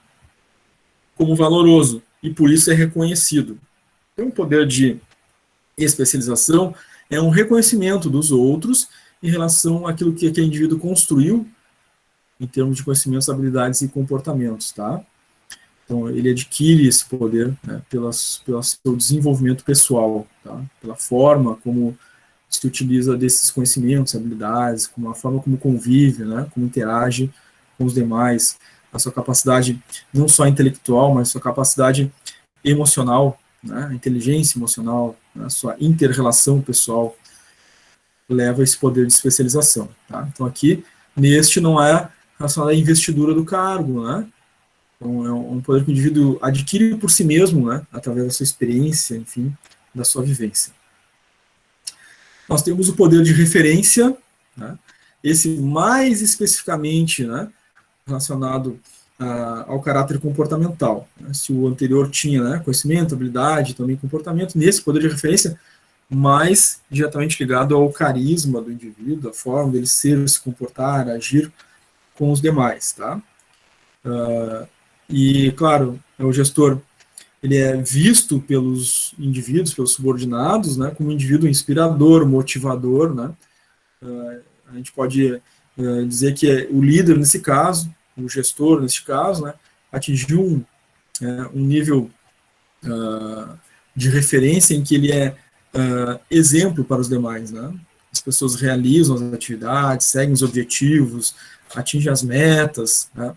como valoroso, e por isso é reconhecido. Então, o poder de especialização é um reconhecimento dos outros em relação àquilo que aquele indivíduo construiu em termos de conhecimentos, habilidades e comportamentos, tá? Então, ele adquire esse poder, né, pelo seu desenvolvimento pessoal, tá? Pela forma como se utiliza desses conhecimentos, habilidades, como a forma como convive, né, como interage com os demais, a sua capacidade não só intelectual, mas a sua capacidade emocional, né, a inteligência emocional, né, a sua inter-relação pessoal, leva a esse poder de especialização. Tá? Então aqui, neste não é relacionado à investidura do cargo, né? Então, é um poder que o indivíduo adquire por si mesmo, né, através da sua experiência, enfim, da sua vivência. Nós temos o poder de referência, né, esse mais especificamente, né, relacionado ao caráter comportamental. Né? Se o anterior tinha, né, conhecimento, habilidade, também comportamento, nesse poder de referência, mais diretamente ligado ao carisma do indivíduo, a forma dele ser, se comportar, agir com os demais. Tá? E, claro, o gestor ele é visto pelos indivíduos, pelos subordinados, né, como um indivíduo inspirador, motivador. Né? A gente pode dizer que o líder, nesse caso, o gestor, neste caso, né, atingiu um nível de referência em que ele é exemplo para os demais. Né? As pessoas realizam as atividades, seguem os objetivos, atingem as metas, né,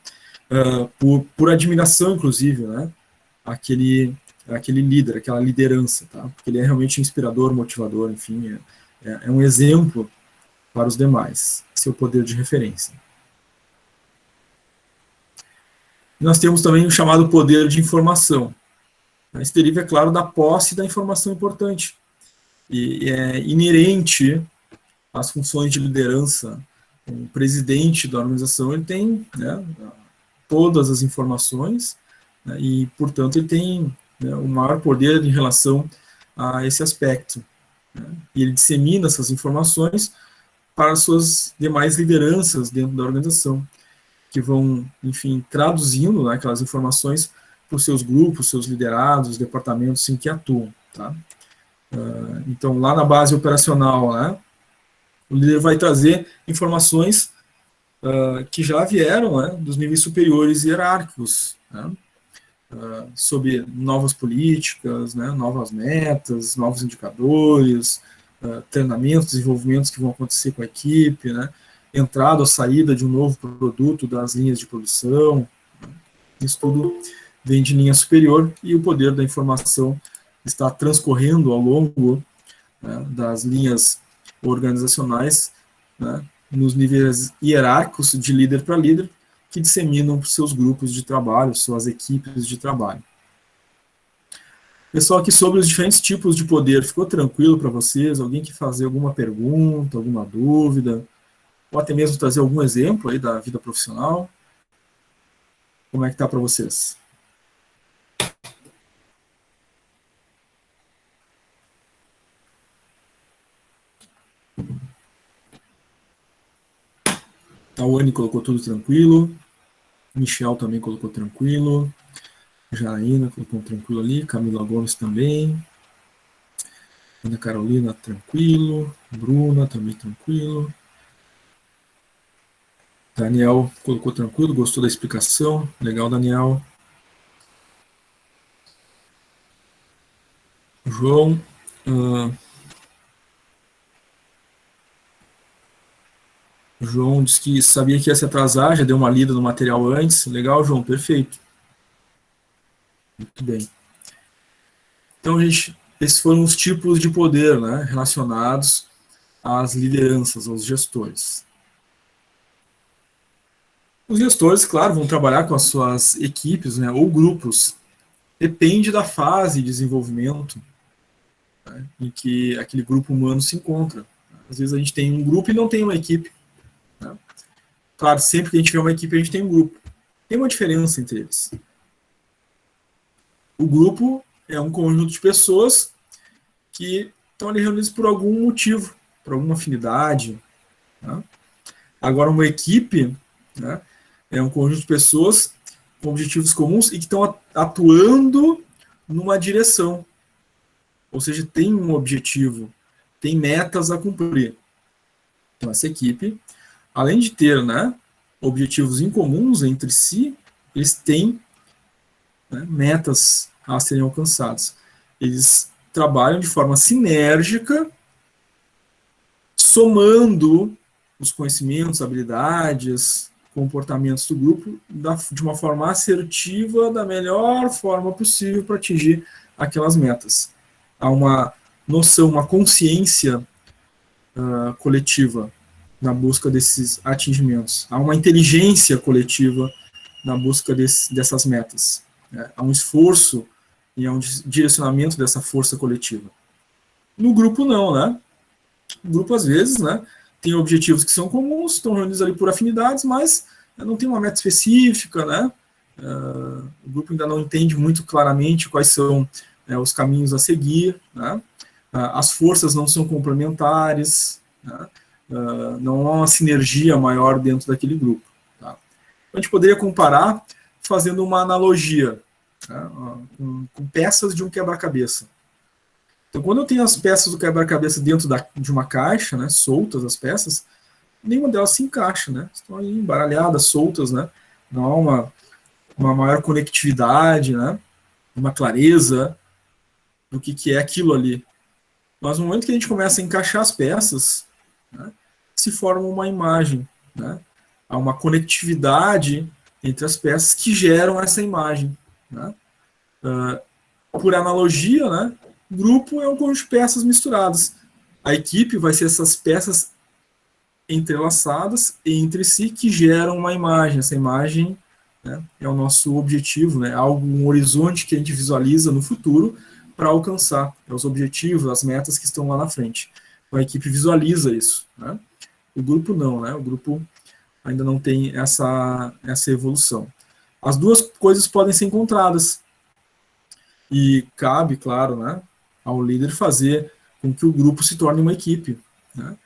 por admiração, inclusive, né, aquele líder, aquela liderança, tá? Porque ele é realmente inspirador, motivador, enfim, é um exemplo para os demais, seu poder de referência. Nós temos também o chamado poder de informação. Isso deriva, é claro, da posse da informação importante. e é inerente às funções de liderança. O presidente da organização, ele tem, né, todas as informações, né, e, portanto, ele tem, né, o maior poder em relação a esse aspecto, né, e ele dissemina essas informações para as suas demais lideranças dentro da organização, que vão, enfim, traduzindo, né, aquelas informações para os seus grupos, seus liderados, os departamentos em que atuam. Tá? Então, lá na base operacional, né, o líder vai trazer informações que já vieram, né, dos níveis superiores hierárquicos, né, sobre novas políticas, né, novas metas, novos indicadores, treinamentos, desenvolvimentos que vão acontecer com a equipe, né, entrada ou saída de um novo produto das linhas de produção. Né, isso tudo vem de linha superior e o poder da informação está transcorrendo ao longo, né, das linhas organizacionais, né, nos níveis hierárquicos de líder para líder, que disseminam para os seus grupos de trabalho, suas equipes de trabalho. Pessoal, aqui sobre os diferentes tipos de poder, ficou tranquilo para vocês? Alguém quer fazer alguma pergunta, alguma dúvida? Ou até mesmo trazer algum exemplo aí da vida profissional? Como é que está para vocês? Tawane colocou tudo tranquilo. Michel também colocou tranquilo. Janaína colocou tranquilo ali. Camila Gomes também. Ana Carolina tranquilo. Bruna também tranquilo. Daniel colocou tranquilo, gostou da explicação. Legal, Daniel. João. João disse que sabia que ia se atrasar, já deu uma lida no material antes. Legal, João, perfeito. Muito bem. Então, gente, esses foram os tipos de poder, né, relacionados às lideranças, aos gestores. Os gestores, claro, vão trabalhar com as suas equipes, né, ou grupos. Depende da fase de desenvolvimento, né, em que aquele grupo humano se encontra. Às vezes a gente tem um grupo e não tem uma equipe. Né? Claro, sempre que a gente tiver uma equipe, a gente tem um grupo. Tem uma diferença entre eles. O grupo é um conjunto de pessoas que estão ali reunidas por algum motivo, por alguma afinidade. Né? Agora, uma equipe, né, é um conjunto de pessoas com objetivos comuns e que estão atuando numa direção. Ou seja, tem um objetivo, tem metas a cumprir. Então, essa equipe, além de ter, né, objetivos incomuns entre si, eles têm, né, metas a serem alcançadas. Eles trabalham de forma sinérgica, somando os conhecimentos, habilidades, comportamentos do grupo de uma forma assertiva, da melhor forma possível para atingir aquelas metas. Há uma noção, uma consciência coletiva na busca desses atingimentos. Há uma inteligência coletiva na busca dessas metas. Né? Há um esforço e há um direcionamento dessa força coletiva. No grupo, não, né? O grupo, às vezes, né, tem objetivos que são comuns, estão reunidos ali por afinidades, mas não tem uma meta específica, né? O grupo ainda não entende muito claramente quais são os caminhos a seguir, né? As forças não são complementares, né? Não há uma sinergia maior dentro daquele grupo. Tá? A gente poderia comparar fazendo uma analogia, né, com peças de um quebra-cabeça. Então, quando eu tenho as peças do quebra-cabeça dentro de uma caixa, né, soltas as peças, nenhuma delas se encaixa, né? Estão ali embaralhadas, soltas, né? Não há uma maior conectividade, né? Uma clareza do que é aquilo ali. Mas no momento que a gente começa a encaixar as peças, né, se forma uma imagem, né? Há uma conectividade entre as peças que geram essa imagem, né? Por analogia, né? Grupo é um conjunto de peças misturadas. A equipe vai ser essas peças entrelaçadas entre si que geram uma imagem. Essa imagem, né, é o nosso objetivo, né? Um horizonte que a gente visualiza no futuro para alcançar, os objetivos, as metas que estão lá na frente. Então, a equipe visualiza isso, né? O grupo não, né? O grupo ainda não tem essa evolução. As duas coisas podem ser encontradas. E cabe, claro, né, ao líder fazer com que o grupo se torne uma equipe, né?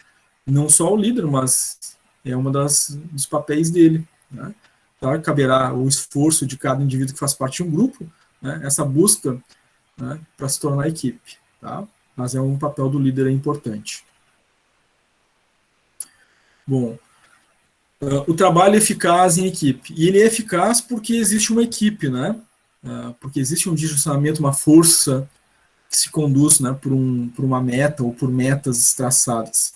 Não só o líder, mas é uma dos papéis dele, né? Claro que caberá o esforço de cada indivíduo que faz parte de um grupo, né, essa busca, né, para se tornar equipe, tá? Mas é um papel do líder importante. Bom, o trabalho eficaz em equipe. E ele é eficaz porque existe uma equipe, né? Porque existe um direcionamento, uma força que se conduz, né, por uma meta ou por metas traçadas.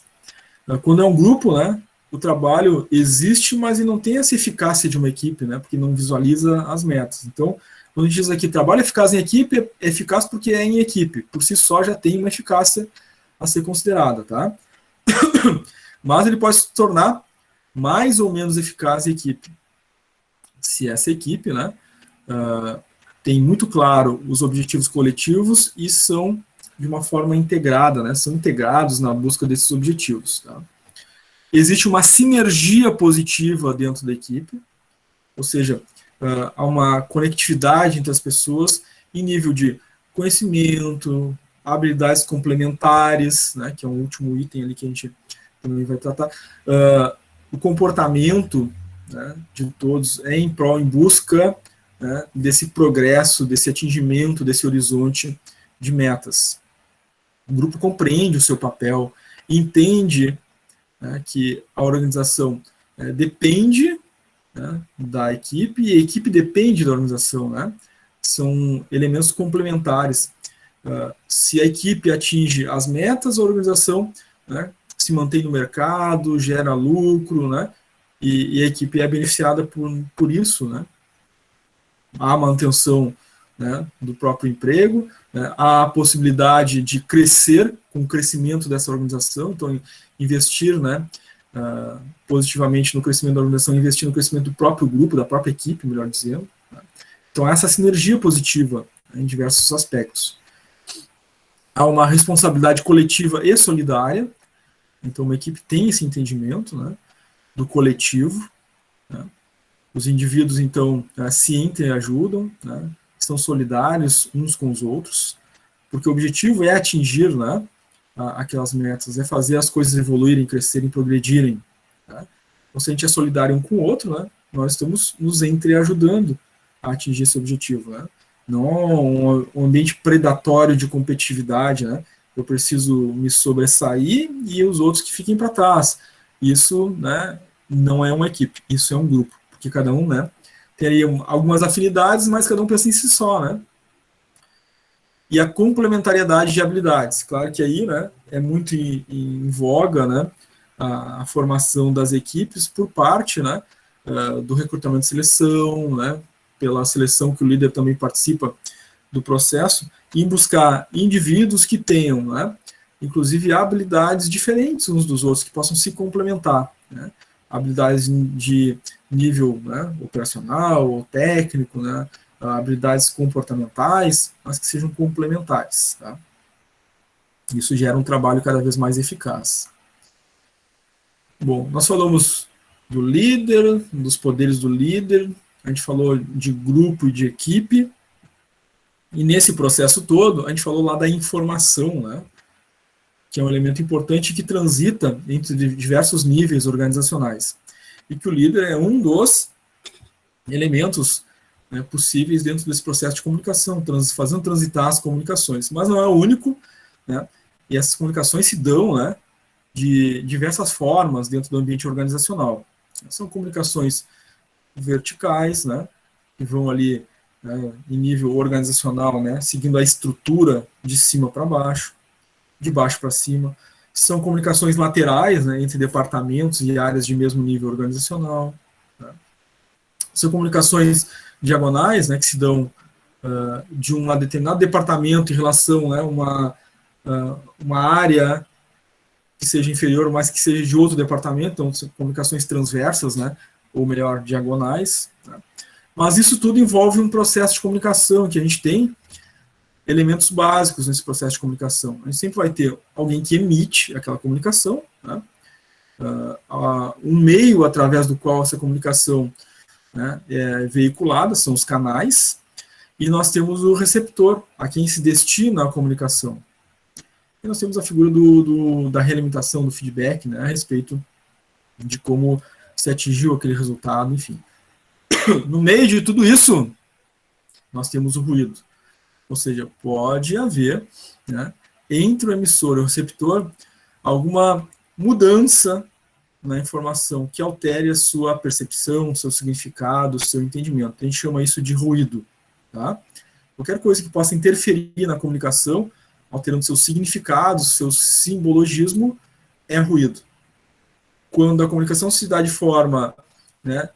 Quando é um grupo, né, o trabalho existe, mas ele não tem essa eficácia de uma equipe, né, porque não visualiza as metas. Então, quando a gente diz aqui trabalho eficaz em equipe, é eficaz porque é em equipe. Por si só já tem uma eficácia a ser considerada, tá? Mas ele pode se tornar mais ou menos eficaz em equipe. Se essa equipe, né, tem muito claro os objetivos coletivos e são de uma forma integrada, né, são integrados na busca desses objetivos. Tá? Existe uma sinergia positiva dentro da equipe, ou seja, há uma conectividade entre as pessoas em nível de conhecimento, habilidades complementares, né, que é um último item ali que a gente também vai tratar, o comportamento, né, de todos é em busca, né, desse progresso, desse atingimento, desse horizonte de metas. O grupo compreende o seu papel, entende, né, que a organização depende, né, da equipe, e a equipe depende da organização, né? São elementos complementares. Se a equipe atinge as metas, a organização, né, se mantém no mercado, gera lucro, né, e a equipe é beneficiada por isso, né? Há manutenção, né, do próprio emprego, né, há a possibilidade de crescer com o crescimento dessa organização, então investir, né, positivamente no crescimento da organização, investir no crescimento do próprio grupo, da própria equipe, melhor dizendo. Né? Então, essa sinergia positiva, né, em diversos aspectos. Há uma responsabilidade coletiva e solidária, então uma equipe tem esse entendimento, né, do coletivo, né? Os indivíduos, então, se entreajudam, né, são solidários uns com os outros, porque o objetivo é atingir, né, aquelas metas, é fazer as coisas evoluírem, crescerem, progredirem. Né? Então, se a gente é solidário um com o outro, né, nós estamos nos entreajudando a atingir esse objetivo. Né? Não um ambiente predatório de competitividade, né? Eu preciso me sobressair e os outros que fiquem para trás. Isso, né, não é uma equipe, isso é um grupo, porque cada um, né, tem aí algumas afinidades, mas cada um pensa em si só, né? E a complementariedade de habilidades. Claro que aí, né, é muito em voga, né, a formação das equipes por parte, né, do recrutamento e seleção, né, pela seleção que o líder também participa do processo, em buscar indivíduos que tenham, né, inclusive habilidades diferentes uns dos outros, que possam se complementar, né, habilidades de nível, né, operacional ou técnico, né, habilidades comportamentais, mas que sejam complementares. Tá? Isso gera um trabalho cada vez mais eficaz. Bom, nós falamos do líder, dos poderes do líder, a gente falou de grupo e de equipe, e nesse processo todo, a gente falou lá da informação, né, que é um elemento importante que transita entre diversos níveis organizacionais, e que o líder é um dos elementos, né, possíveis dentro desse processo de comunicação, fazendo transitar as comunicações, mas não é o único, né, e essas comunicações se dão, né, de diversas formas dentro do ambiente organizacional. São comunicações verticais, né, que vão ali, né, em nível organizacional, né, seguindo a estrutura de cima para baixo, de baixo para cima. São comunicações laterais, né, entre departamentos e áreas de mesmo nível organizacional. Né. São comunicações diagonais, né, que se dão de um determinado departamento em relação a, né, uma área que seja inferior, mas que seja de outro departamento, então são comunicações transversas, né, ou melhor, diagonais. Né. Mas isso tudo envolve um processo de comunicação que a gente tem elementos básicos nesse processo de comunicação. A gente sempre vai ter alguém que emite aquela comunicação, né? Um meio através do qual essa comunicação, né, é veiculada, são os canais, e nós temos o receptor, a quem se destina a comunicação. E nós temos a figura da realimentação, do feedback, né, a respeito de como se atingiu aquele resultado, enfim. No meio de tudo isso, nós temos o ruído. Ou seja, pode haver, né, entre o emissor e o receptor alguma mudança na informação que altere a sua percepção, seu significado, seu entendimento. A gente chama isso de ruído. Tá? Qualquer coisa que possa interferir na comunicação, alterando seu significado, seu simbologismo, é ruído. Quando a comunicação se dá de forma, né,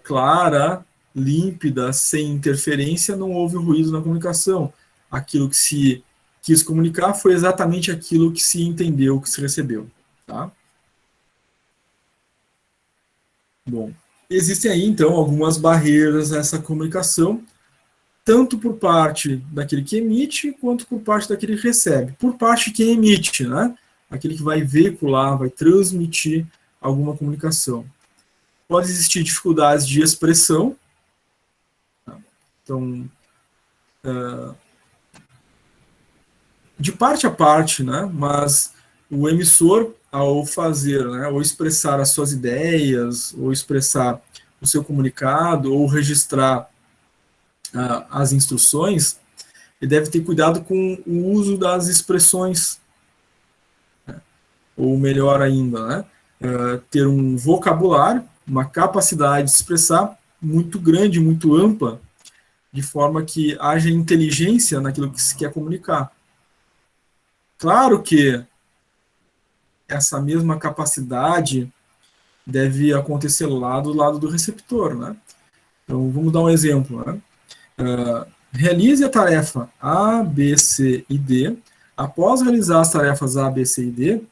clara, límpida, sem interferência, não houve ruído na comunicação. Aquilo que se quis comunicar foi exatamente aquilo que se entendeu, que se recebeu. Tá? Bom, existem aí, então, algumas barreiras a essa comunicação, tanto por parte daquele que emite, quanto por parte daquele que recebe. Por parte de quem emite, né? Aquele que vai veicular, vai transmitir alguma comunicação. Pode existir dificuldades de expressão. Tá? Então, de parte a parte, né? Mas o emissor, ao fazer, né, ou expressar as suas ideias, ou expressar o seu comunicado, ou registrar as instruções, ele deve ter cuidado com o uso das expressões, né, ou melhor ainda, né, ter um vocabulário, uma capacidade de expressar muito grande, muito ampla, de forma que haja inteligência naquilo que se quer comunicar. Claro que essa mesma capacidade deve acontecer do lado do receptor, né? Então, vamos dar um exemplo, né? Realize a tarefa A, B, C e D. Após realizar as tarefas A, B, C e D,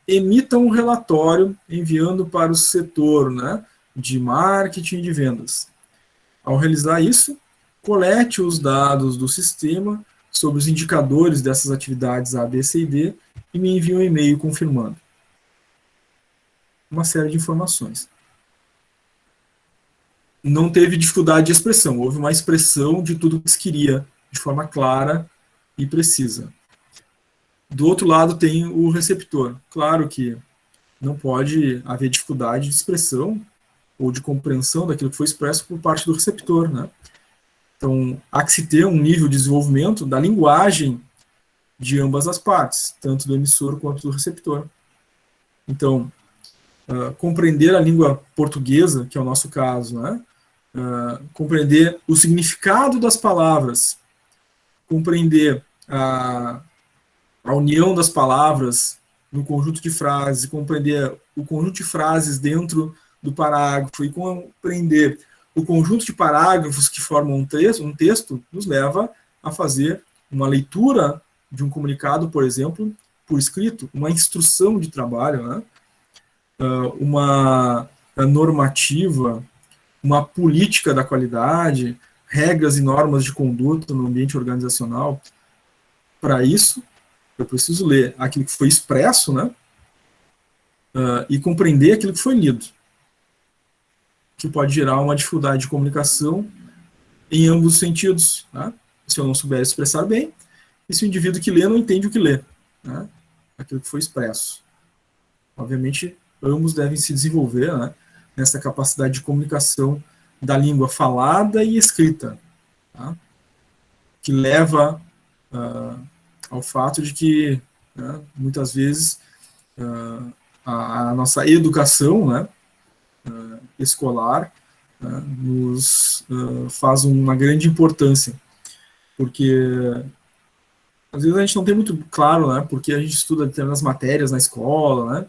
emita um relatório enviando para o setor, né, de marketing e de vendas. Ao realizar isso, colete os dados do sistema sobre os indicadores dessas atividades A, B, C e D e me envia um e-mail confirmando. Uma série de informações. Não teve dificuldade de expressão, houve uma expressão de tudo que se queria, de forma clara e precisa. Do outro lado tem o receptor. Claro que não pode haver dificuldade de expressão ou de compreensão daquilo que foi expresso por parte do receptor, né? Então, há que se ter um nível de desenvolvimento da linguagem de ambas as partes, tanto do emissor quanto do receptor. Então, compreender a língua portuguesa, que é o nosso caso, né? Compreender o significado das palavras, compreender a união das palavras no conjunto de frases, compreender o conjunto de frases dentro do parágrafo e compreender o conjunto de parágrafos que formam um texto nos leva a fazer uma leitura de um comunicado, por exemplo, por escrito, uma instrução de trabalho, né? Uma normativa, uma política da qualidade, regras e normas de conduta no ambiente organizacional. Para isso, eu preciso ler aquilo que foi expresso, né, e compreender aquilo que foi lido, que pode gerar uma dificuldade de comunicação em ambos os sentidos, né? Se eu não souber expressar bem, e se o indivíduo que lê não entende o que lê, né, aquilo que foi expresso. Obviamente, ambos devem se desenvolver, né, nessa capacidade de comunicação da língua falada e escrita, tá? Que leva ao fato de que, né, muitas vezes a nossa educação, né, escolar, nos faz uma grande importância, porque às vezes a gente não tem muito claro, né, porque a gente estuda determinadas matérias na escola,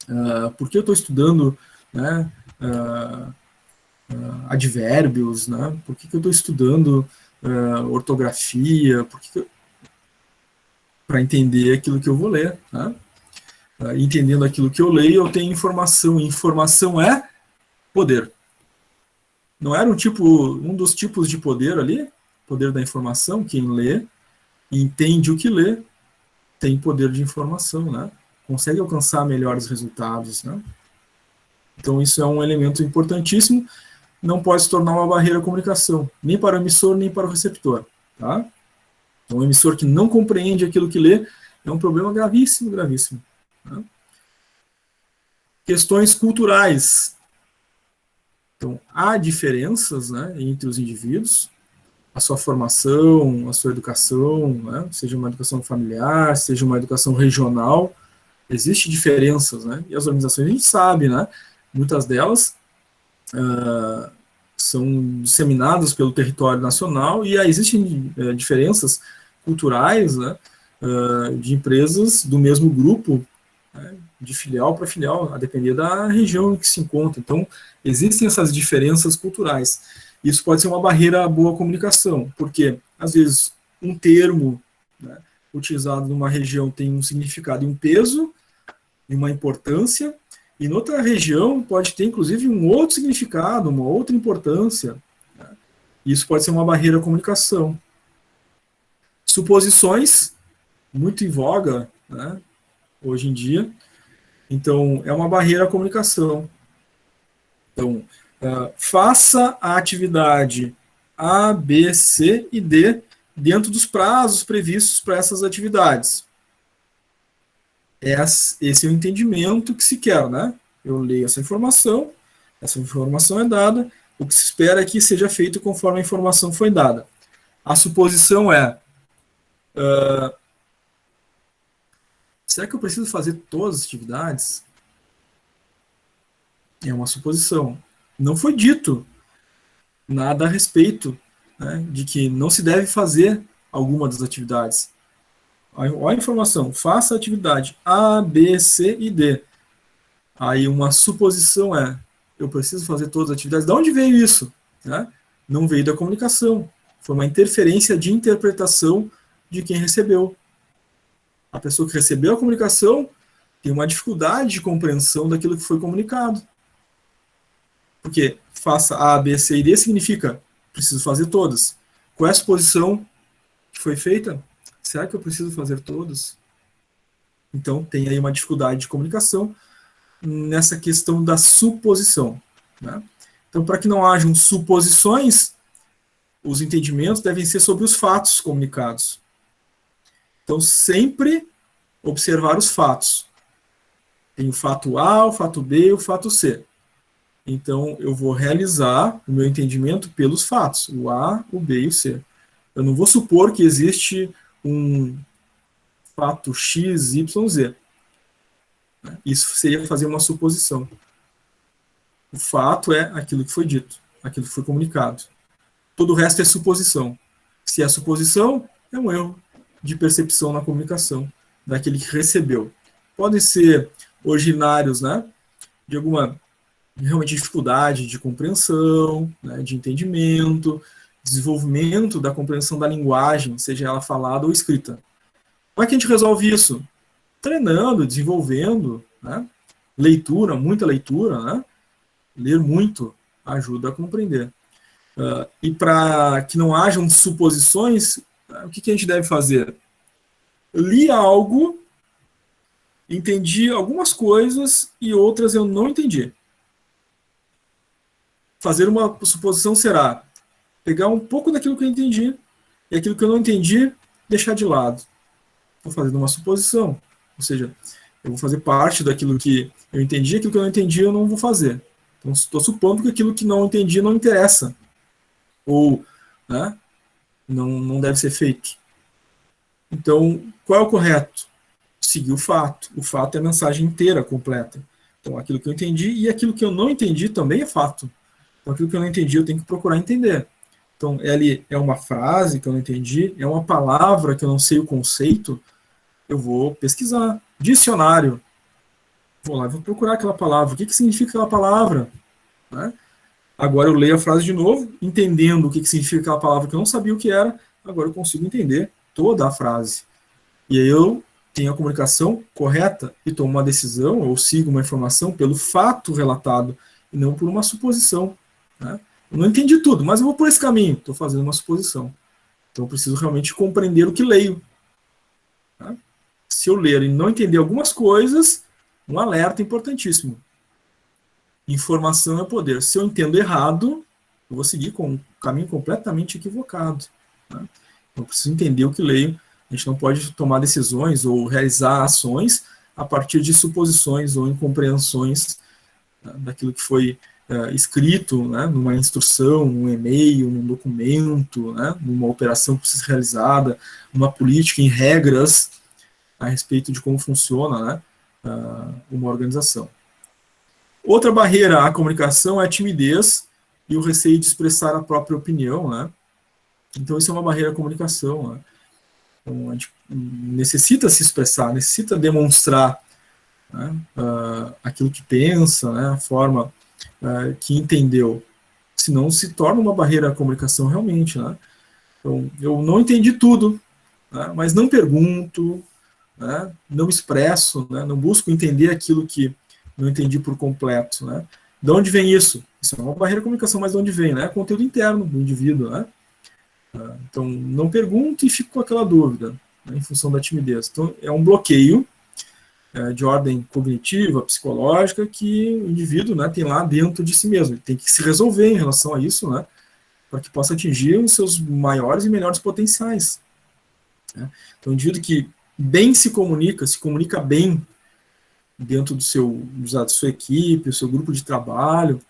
né, por que eu estou estudando, né, advérbios, né, por que eu estou estudando ortografia, para entender aquilo que eu vou ler, né? Entendendo aquilo que eu leio, eu tenho informação, e informação é poder. Não era um dos tipos de poder ali? Poder da informação, quem lê, entende o que lê, tem poder de informação, né? Consegue alcançar melhores resultados, né? Então, isso é um elemento importantíssimo, não pode se tornar uma barreira à comunicação, nem para o emissor, nem para o receptor, tá? Então, o emissor que não compreende aquilo que lê é um problema gravíssimo, gravíssimo. Tá? Questões culturais. Então, há diferenças, né, entre os indivíduos, a sua formação, a sua educação, né, seja uma educação familiar, seja uma educação regional, existem diferenças, né, e as organizações a gente sabe, né, muitas delas são disseminadas pelo território nacional e existem diferenças culturais, né, de empresas do mesmo grupo, né, de filial para filial, a depender da região em que se encontra. Então, existem essas diferenças culturais. Isso pode ser uma barreira à boa comunicação, porque, às vezes, um termo, né, utilizado numa região tem um significado e um peso, e uma importância, e noutra região pode ter, inclusive, um outro significado, uma outra importância. Né? Isso pode ser uma barreira à comunicação. Suposições, muito em voga, né, hoje em dia. Então, é uma barreira à comunicação. Então, faça a atividade A, B, C e D dentro dos prazos previstos para essas atividades. Esse é o entendimento que se quer, né? Eu leio essa informação é dada, o que se espera é que seja feito conforme a informação foi dada. A suposição é, será que eu preciso fazer todas as atividades? É uma suposição. Não foi dito nada a respeito, né, de que não se deve fazer alguma das atividades. Olha a informação, faça a atividade A, B, C e D. Aí uma suposição é, eu preciso fazer todas as atividades. De onde veio isso? Né? Não veio da comunicação. Foi uma interferência de interpretação de quem recebeu. A pessoa que recebeu a comunicação tem uma dificuldade de compreensão daquilo que foi comunicado. Porque faça A, B, C e D significa preciso fazer todas. Qual é a suposição que foi feita? Será que eu preciso fazer todas? Então, tem aí uma dificuldade de comunicação nessa questão da suposição. Né? Então, para que não hajam suposições, os entendimentos devem ser sobre os fatos comunicados. Então, sempre observar os fatos. Tem o fato A, o fato B e o fato C. Então, eu vou realizar o meu entendimento pelos fatos, o A, o B e o C. Eu não vou supor que existe um fato X, Y, Z. Isso seria fazer uma suposição. O fato é aquilo que foi dito, aquilo que foi comunicado. Todo o resto é suposição. Se é suposição, é um erro de percepção na comunicação daquele que recebeu. Podem ser originários, né, de alguma realmente dificuldade de compreensão, né, de entendimento, desenvolvimento da compreensão da linguagem, seja ela falada ou escrita. Como é que a gente resolve isso? Treinando, desenvolvendo, né? Leitura, muita leitura, né? Ler muito ajuda a compreender. E para que não hajam suposições, o que a gente deve fazer? Eu li algo, entendi algumas coisas e outras eu não entendi. Fazer uma suposição será pegar um pouco daquilo que eu entendi e aquilo que eu não entendi, deixar de lado. Estou fazendo uma suposição. Ou seja, eu vou fazer parte daquilo que eu entendi, aquilo que eu não entendi eu não vou fazer. Então, estou supondo que aquilo que não entendi não interessa. Ou, né, não deve ser feito. Então, qual é o correto? Seguir o fato. O fato é a mensagem inteira, completa. Então, aquilo que eu entendi e aquilo que eu não entendi também é fato. Então, aquilo que eu não entendi eu tenho que procurar entender. Então, é uma frase que eu não entendi, é uma palavra que eu não sei o conceito, eu vou pesquisar. Dicionário. Vou lá e vou procurar aquela palavra. O que significa aquela palavra? Né? Agora eu leio a frase de novo, entendendo o que significa aquela palavra que eu não sabia o que era, agora eu consigo entender toda a frase. E aí eu tenho a comunicação correta e tomo uma decisão, ou sigo uma informação pelo fato relatado, e não por uma suposição. Né? Eu não entendi tudo, mas eu vou por esse caminho, estou fazendo uma suposição. Então, eu preciso realmente compreender o que leio. Tá? Se eu ler e não entender algumas coisas, um alerta importantíssimo. Informação é poder. Se eu entendo errado, eu vou seguir com um caminho completamente equivocado. Tá? Então, eu preciso entender o que leio. A gente não pode tomar decisões ou realizar ações a partir de suposições ou incompreensões daquilo que foi escrito, né, numa instrução, num e-mail, num documento, né, numa operação que precisa ser realizada, numa política, em regras a respeito de como funciona, né, uma organização. Outra barreira à comunicação é a timidez e o receio de expressar a própria opinião, né? Então, isso é uma barreira à comunicação, né? Então, a gente necessita se expressar, necessita demonstrar, né, aquilo que pensa, né, a forma que entendeu. Senão se torna uma barreira à comunicação realmente. Né? Então, eu não entendi tudo, né, mas não pergunto, né, não expresso, né, não busco entender aquilo que não entendi por completo. Né? De onde vem isso? Isso é uma barreira à comunicação, mas de onde vem? Né? Conteúdo interno do indivíduo. Né? Então, não pergunto e fico com aquela dúvida, né, em função da timidez. Então, é um bloqueio de ordem cognitiva, psicológica, que o indivíduo, né, tem lá dentro de si mesmo. Ele tem que se resolver em relação a isso, né, para que possa atingir os seus maiores e melhores potenciais. Né? Então, o indivíduo que bem se comunica bem dentro da sua equipe, do seu grupo de trabalho,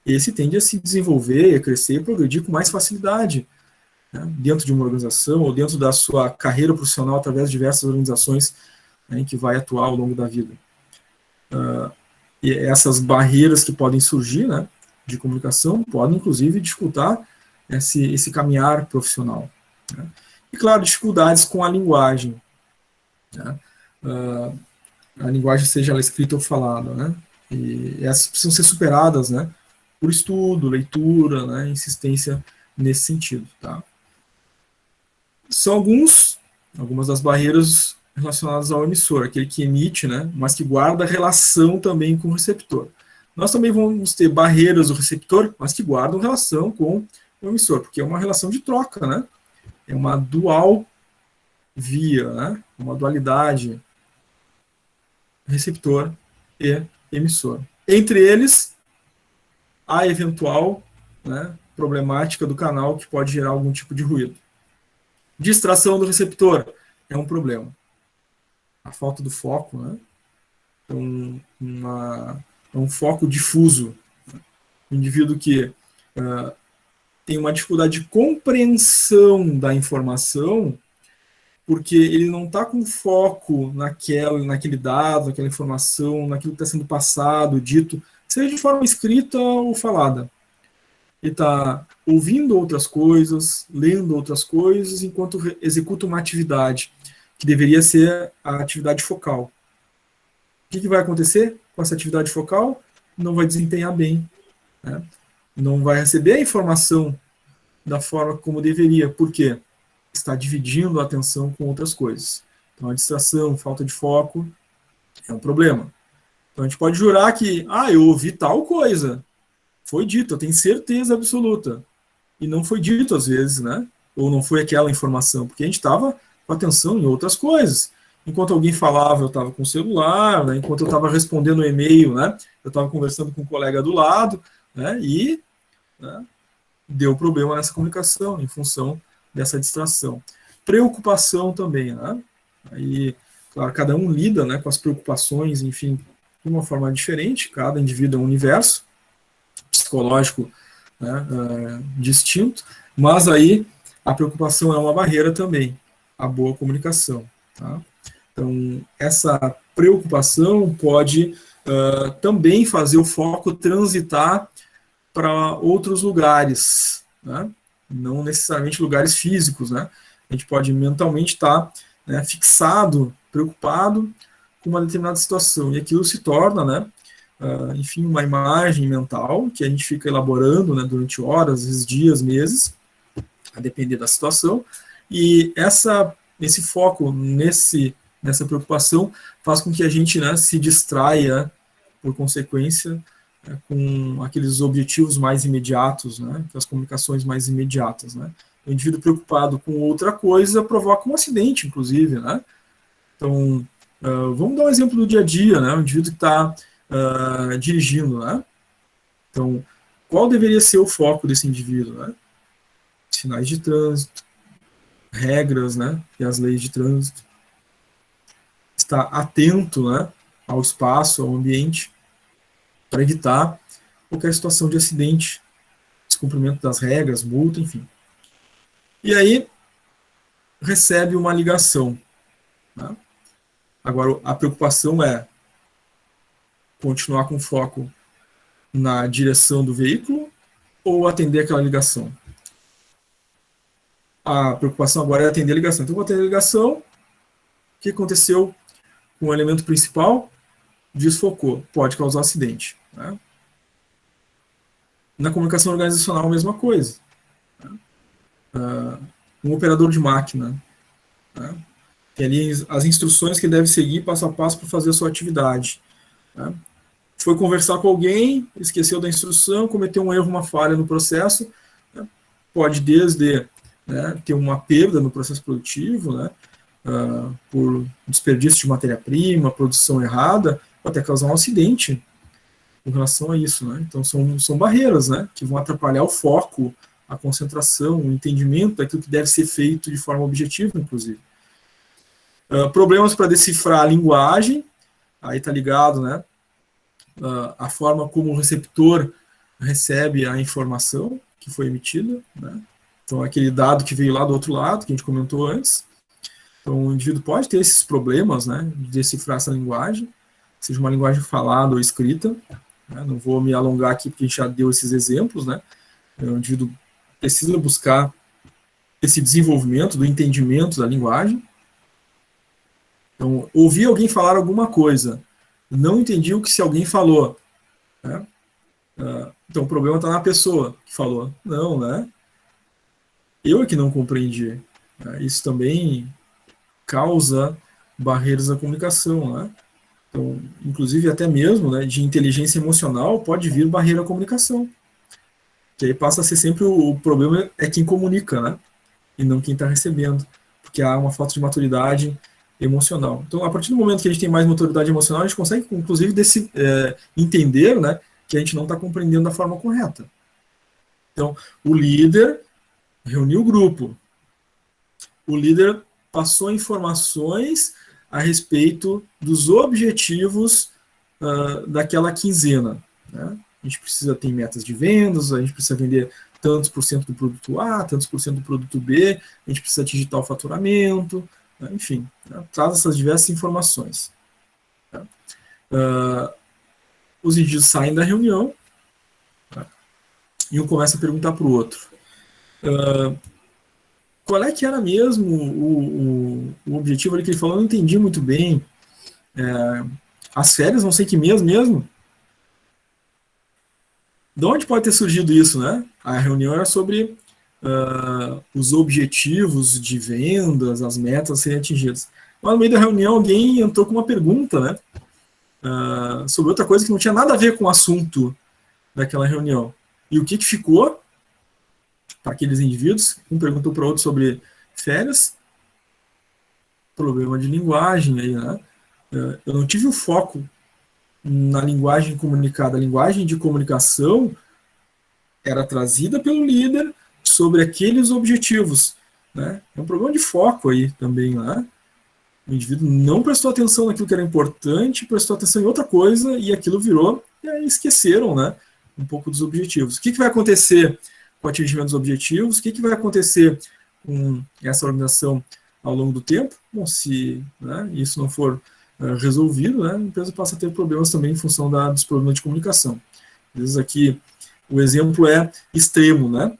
esse tende a se desenvolver, a crescer e progredir com mais facilidade, né, dentro de uma organização ou dentro da sua carreira profissional através de diversas organizações, né, em que vai atuar ao longo da vida. E essas barreiras que podem surgir, né, de comunicação podem, inclusive, dificultar esse caminhar profissional. Né. E, claro, dificuldades com a linguagem. Né. A linguagem, seja ela escrita ou falada. Né, e essas precisam ser superadas, né, por estudo, leitura, né, insistência nesse sentido. Tá. São algumas das barreiras relacionadas ao emissor, aquele que emite, né, mas que guarda relação também com o receptor. Nós também vamos ter barreiras do receptor, mas que guardam relação com o emissor, porque é uma relação de troca, né? É uma dual via, né? Uma dualidade receptor e emissor. Entre eles, a eventual, né, problemática do canal que pode gerar algum tipo de ruído. Distração do receptor é um problema. A falta do foco, né? Então, um foco difuso. Um indivíduo que tem uma dificuldade de compreensão da informação, porque ele não está com foco naquele dado, naquela informação, naquilo que está sendo passado, dito, seja de forma escrita ou falada. Ele está ouvindo outras coisas, lendo outras coisas, enquanto executa uma atividade que deveria ser a atividade focal. O que vai acontecer com essa atividade focal? Não vai desempenhar bem. Né? Não vai receber a informação da forma como deveria. Por quê? Está dividindo a atenção com outras coisas. Então, a distração, falta de foco é um problema. Então, a gente pode jurar que, eu ouvi tal coisa. Foi dito, eu tenho certeza absoluta. E não foi dito, às vezes, né? Ou não foi aquela informação, porque a gente estava com atenção em outras coisas. Enquanto alguém falava, eu estava com o celular, né? Enquanto eu estava respondendo o e-mail, né? Eu estava conversando com um colega do lado, né? E, né, deu problema nessa comunicação, em função dessa distração. Preocupação também, né? Aí, claro, cada um lida, né, com as preocupações, enfim, de uma forma diferente, cada indivíduo é um universo psicológico, né, distinto, mas aí a preocupação é uma barreira também, a boa comunicação. Tá? Então, essa preocupação pode também fazer o foco transitar para outros lugares, né? Não necessariamente lugares físicos. Né? A gente pode mentalmente estar, né, fixado, preocupado com uma determinada situação, e aquilo se torna, né, enfim, uma imagem mental que a gente fica elaborando, né, durante horas, às vezes dias, meses, a depender da situação, e esse foco nessa preocupação faz com que a gente, né, se distraia, por consequência, com aqueles objetivos mais imediatos, né, as comunicações mais imediatas. Né. O indivíduo preocupado com outra coisa provoca um acidente, inclusive, né? Então, vamos dar um exemplo do dia a dia, né? O indivíduo que está dirigindo, né? Então, qual deveria ser o foco desse indivíduo, né? Sinais de trânsito, regras, né? E as leis de trânsito. Estar atento, né? Ao espaço, ao ambiente, para evitar qualquer situação de acidente, descumprimento das regras, multa, enfim. E aí, recebe uma ligação, né? Agora, a preocupação é continuar com foco na direção do veículo ou atender aquela ligação? A preocupação agora é atender a ligação. Então, vou atender a ligação. O que aconteceu com o elemento principal? Desfocou. Pode causar acidente, né? Na comunicação organizacional, a mesma coisa, né? Um operador de máquina, né? Tem ali as instruções que ele deve seguir passo a passo para fazer a sua atividade, né? Foi conversar com alguém, esqueceu da instrução, cometeu um erro, uma falha no processo, né? Pode desde, né, ter uma perda no processo produtivo, né, por desperdício de matéria-prima, produção errada, pode até causar um acidente com relação a isso, né? Então são barreiras, né, que vão atrapalhar o foco, a concentração, o entendimento daquilo que deve ser feito de forma objetiva, inclusive. Problemas para decifrar a linguagem, aí está ligado, né, a forma como o receptor recebe a informação que foi emitida, né? Então, aquele dado que veio lá do outro lado, que a gente comentou antes. Então, o indivíduo pode ter esses problemas, né, de decifrar essa linguagem, seja uma linguagem falada ou escrita, né? Não vou me alongar aqui, porque a gente já deu esses exemplos, né? O indivíduo precisa buscar esse desenvolvimento do entendimento da linguagem. Então, ouvir alguém falar alguma coisa, não entendi o que se alguém falou, né? Então, o problema está na pessoa que falou. Não, né? Eu é que não compreendi. Isso também causa barreiras à comunicação, né? Então, inclusive, até mesmo, né, de inteligência emocional pode vir barreira à comunicação. Que aí passa a ser sempre o problema é quem comunica, né? E não quem está recebendo. Porque há uma falta de maturidade emocional. Então, a partir do momento que a gente tem mais maturidade emocional, a gente consegue, inclusive, entender, né, que a gente não está compreendendo da forma correta. Então, o líder reuniu o grupo. O líder passou informações a respeito dos objetivos daquela quinzena, né? A gente precisa ter metas de vendas, a gente precisa vender tantos por cento do produto A, tantos por cento do produto B, a gente precisa atingir tal faturamento, né? Enfim, né? Traz essas diversas informações. Tá? Os indivíduos saem da reunião, tá? E um começa a perguntar para o outro. Qual é que era mesmo o objetivo ali que ele falou? Eu não entendi muito bem. As férias vão ser que mês mesmo? De onde pode ter surgido isso, né? A reunião era sobre os objetivos de vendas, as metas a serem atingidas. Mas no meio da reunião alguém entrou com uma pergunta, né? Sobre outra coisa que não tinha nada a ver com o assunto daquela reunião. E o que ficou para aqueles indivíduos? Um perguntou para o outro sobre férias, problema de linguagem aí, né? Eu não tive o foco na linguagem comunicada. A linguagem de comunicação era trazida pelo líder sobre aqueles objetivos, né? É um problema de foco aí também, né? O indivíduo não prestou atenção naquilo que era importante, prestou atenção em outra coisa e aquilo virou, e aí esqueceram, né, um pouco dos objetivos. O que vai acontecer com o atingimento dos objetivos? O que vai acontecer com essa organização ao longo do tempo? Bom, se, né, isso não for resolvido, né, a empresa passa a ter problemas também em função dos problemas de comunicação. Às vezes aqui o exemplo é extremo, né?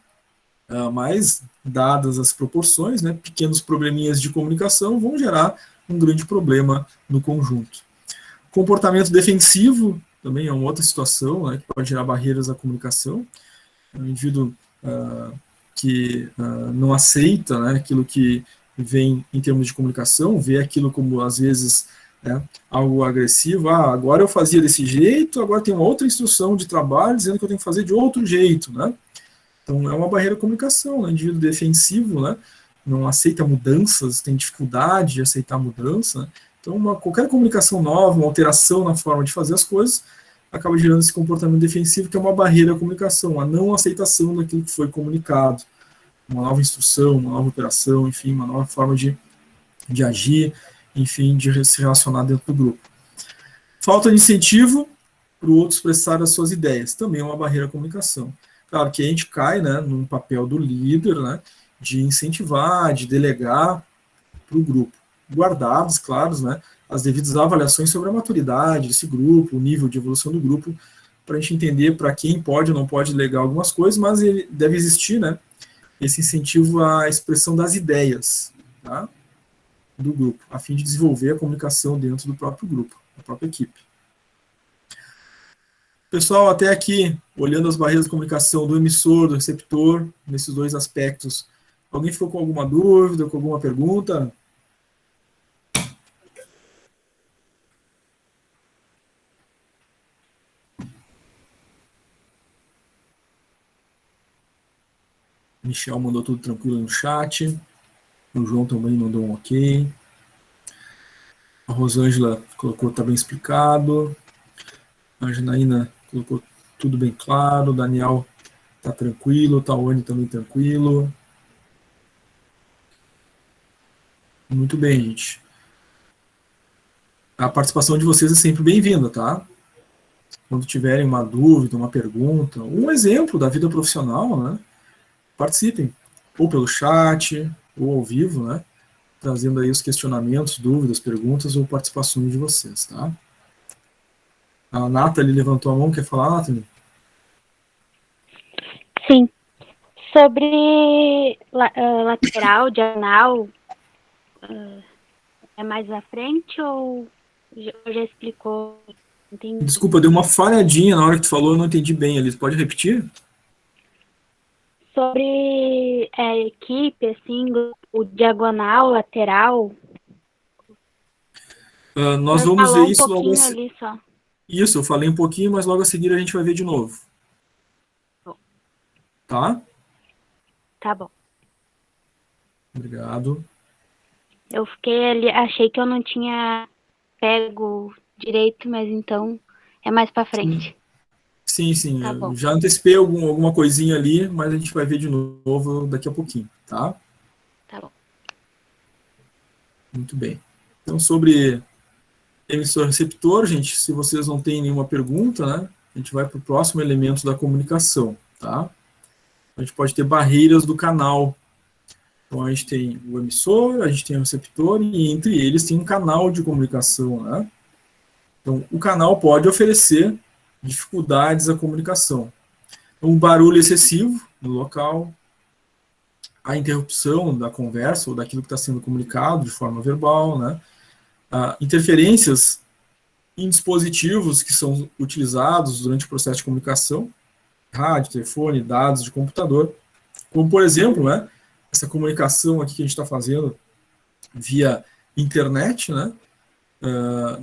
Mas, dadas as proporções, né, pequenos probleminhas de comunicação vão gerar um grande problema no conjunto. Comportamento defensivo também é uma outra situação, né, que pode gerar barreiras à comunicação. Um indivíduo que não aceita, né, aquilo que vem em termos de comunicação, vê aquilo como, às vezes, algo agressivo. Agora eu fazia desse jeito, agora tem uma outra instrução de trabalho dizendo que eu tenho que fazer de outro jeito, né? Então, é uma barreira à comunicação, né? Indivíduo defensivo, né? Não aceita mudanças, tem dificuldade de aceitar mudança, né? Então, qualquer comunicação nova, uma alteração na forma de fazer as coisas, acaba gerando esse comportamento defensivo, que é uma barreira à comunicação, a não aceitação daquilo que foi comunicado, uma nova instrução, uma nova operação, enfim, uma nova forma de agir, enfim, de se relacionar dentro do grupo. Falta de incentivo para o outro expressar as suas ideias, também é uma barreira à comunicação. Claro que a gente cai, né, num papel do líder, né, de incentivar, de delegar para o grupo, guardados, claro, né, as devidas avaliações sobre a maturidade desse grupo, o nível de evolução do grupo, para a gente entender para quem pode ou não pode delegar algumas coisas, mas ele deve existir, né, esse incentivo à expressão das ideias, tá, do grupo, a fim de desenvolver a comunicação dentro do próprio grupo, da própria equipe. Pessoal, até aqui, olhando as barreiras de comunicação do emissor, do receptor, nesses dois aspectos, alguém ficou com alguma dúvida, com alguma pergunta? Michel mandou tudo tranquilo no chat. O João também mandou um ok. A Rosângela colocou, está bem explicado. A Janaína colocou tudo bem claro. O Daniel está tranquilo. O Tawane também tranquilo. Muito bem, gente. A participação de vocês é sempre bem-vinda, tá? Quando tiverem uma dúvida, uma pergunta, um exemplo da vida profissional, né? Participem, ou pelo chat, ou ao vivo, né? Trazendo aí os questionamentos, dúvidas, perguntas ou participações de vocês, tá? A Nathalie levantou a mão, quer falar, Nathalie? Sim. Sobre lateral, diagonal, é mais à frente ou já explicou? Entendi. Desculpa, deu uma falhadinha na hora que tu falou, eu não entendi bem, Alice. Pode repetir? Sobre equipe, assim, o diagonal, lateral. Nós vamos ver isso logo ali só. Isso, eu falei um pouquinho, mas logo a seguir a gente vai ver de novo. Bom. Tá? Tá bom. Obrigado. Eu fiquei ali, achei que eu não tinha pego direito, mas então é mais pra frente. Sim, sim. Tá bom. Já antecipei alguma coisinha ali, mas a gente vai ver de novo daqui a pouquinho, tá? Tá bom. Muito bem. Então, sobre emissor-receptor, gente, se vocês não têm nenhuma pergunta, né, a gente vai para o próximo elemento da comunicação, tá? A gente pode ter barreiras do canal. Então, a gente tem o emissor, a gente tem o receptor, e entre eles tem um canal de comunicação, né? Então, o canal pode oferecer dificuldades à comunicação. Um barulho excessivo no local, a interrupção da conversa ou daquilo que está sendo comunicado de forma verbal, né? Interferências em dispositivos que são utilizados durante o processo de comunicação, rádio, telefone, dados de computador, como, por exemplo, né, essa comunicação aqui que a gente está fazendo via internet, né?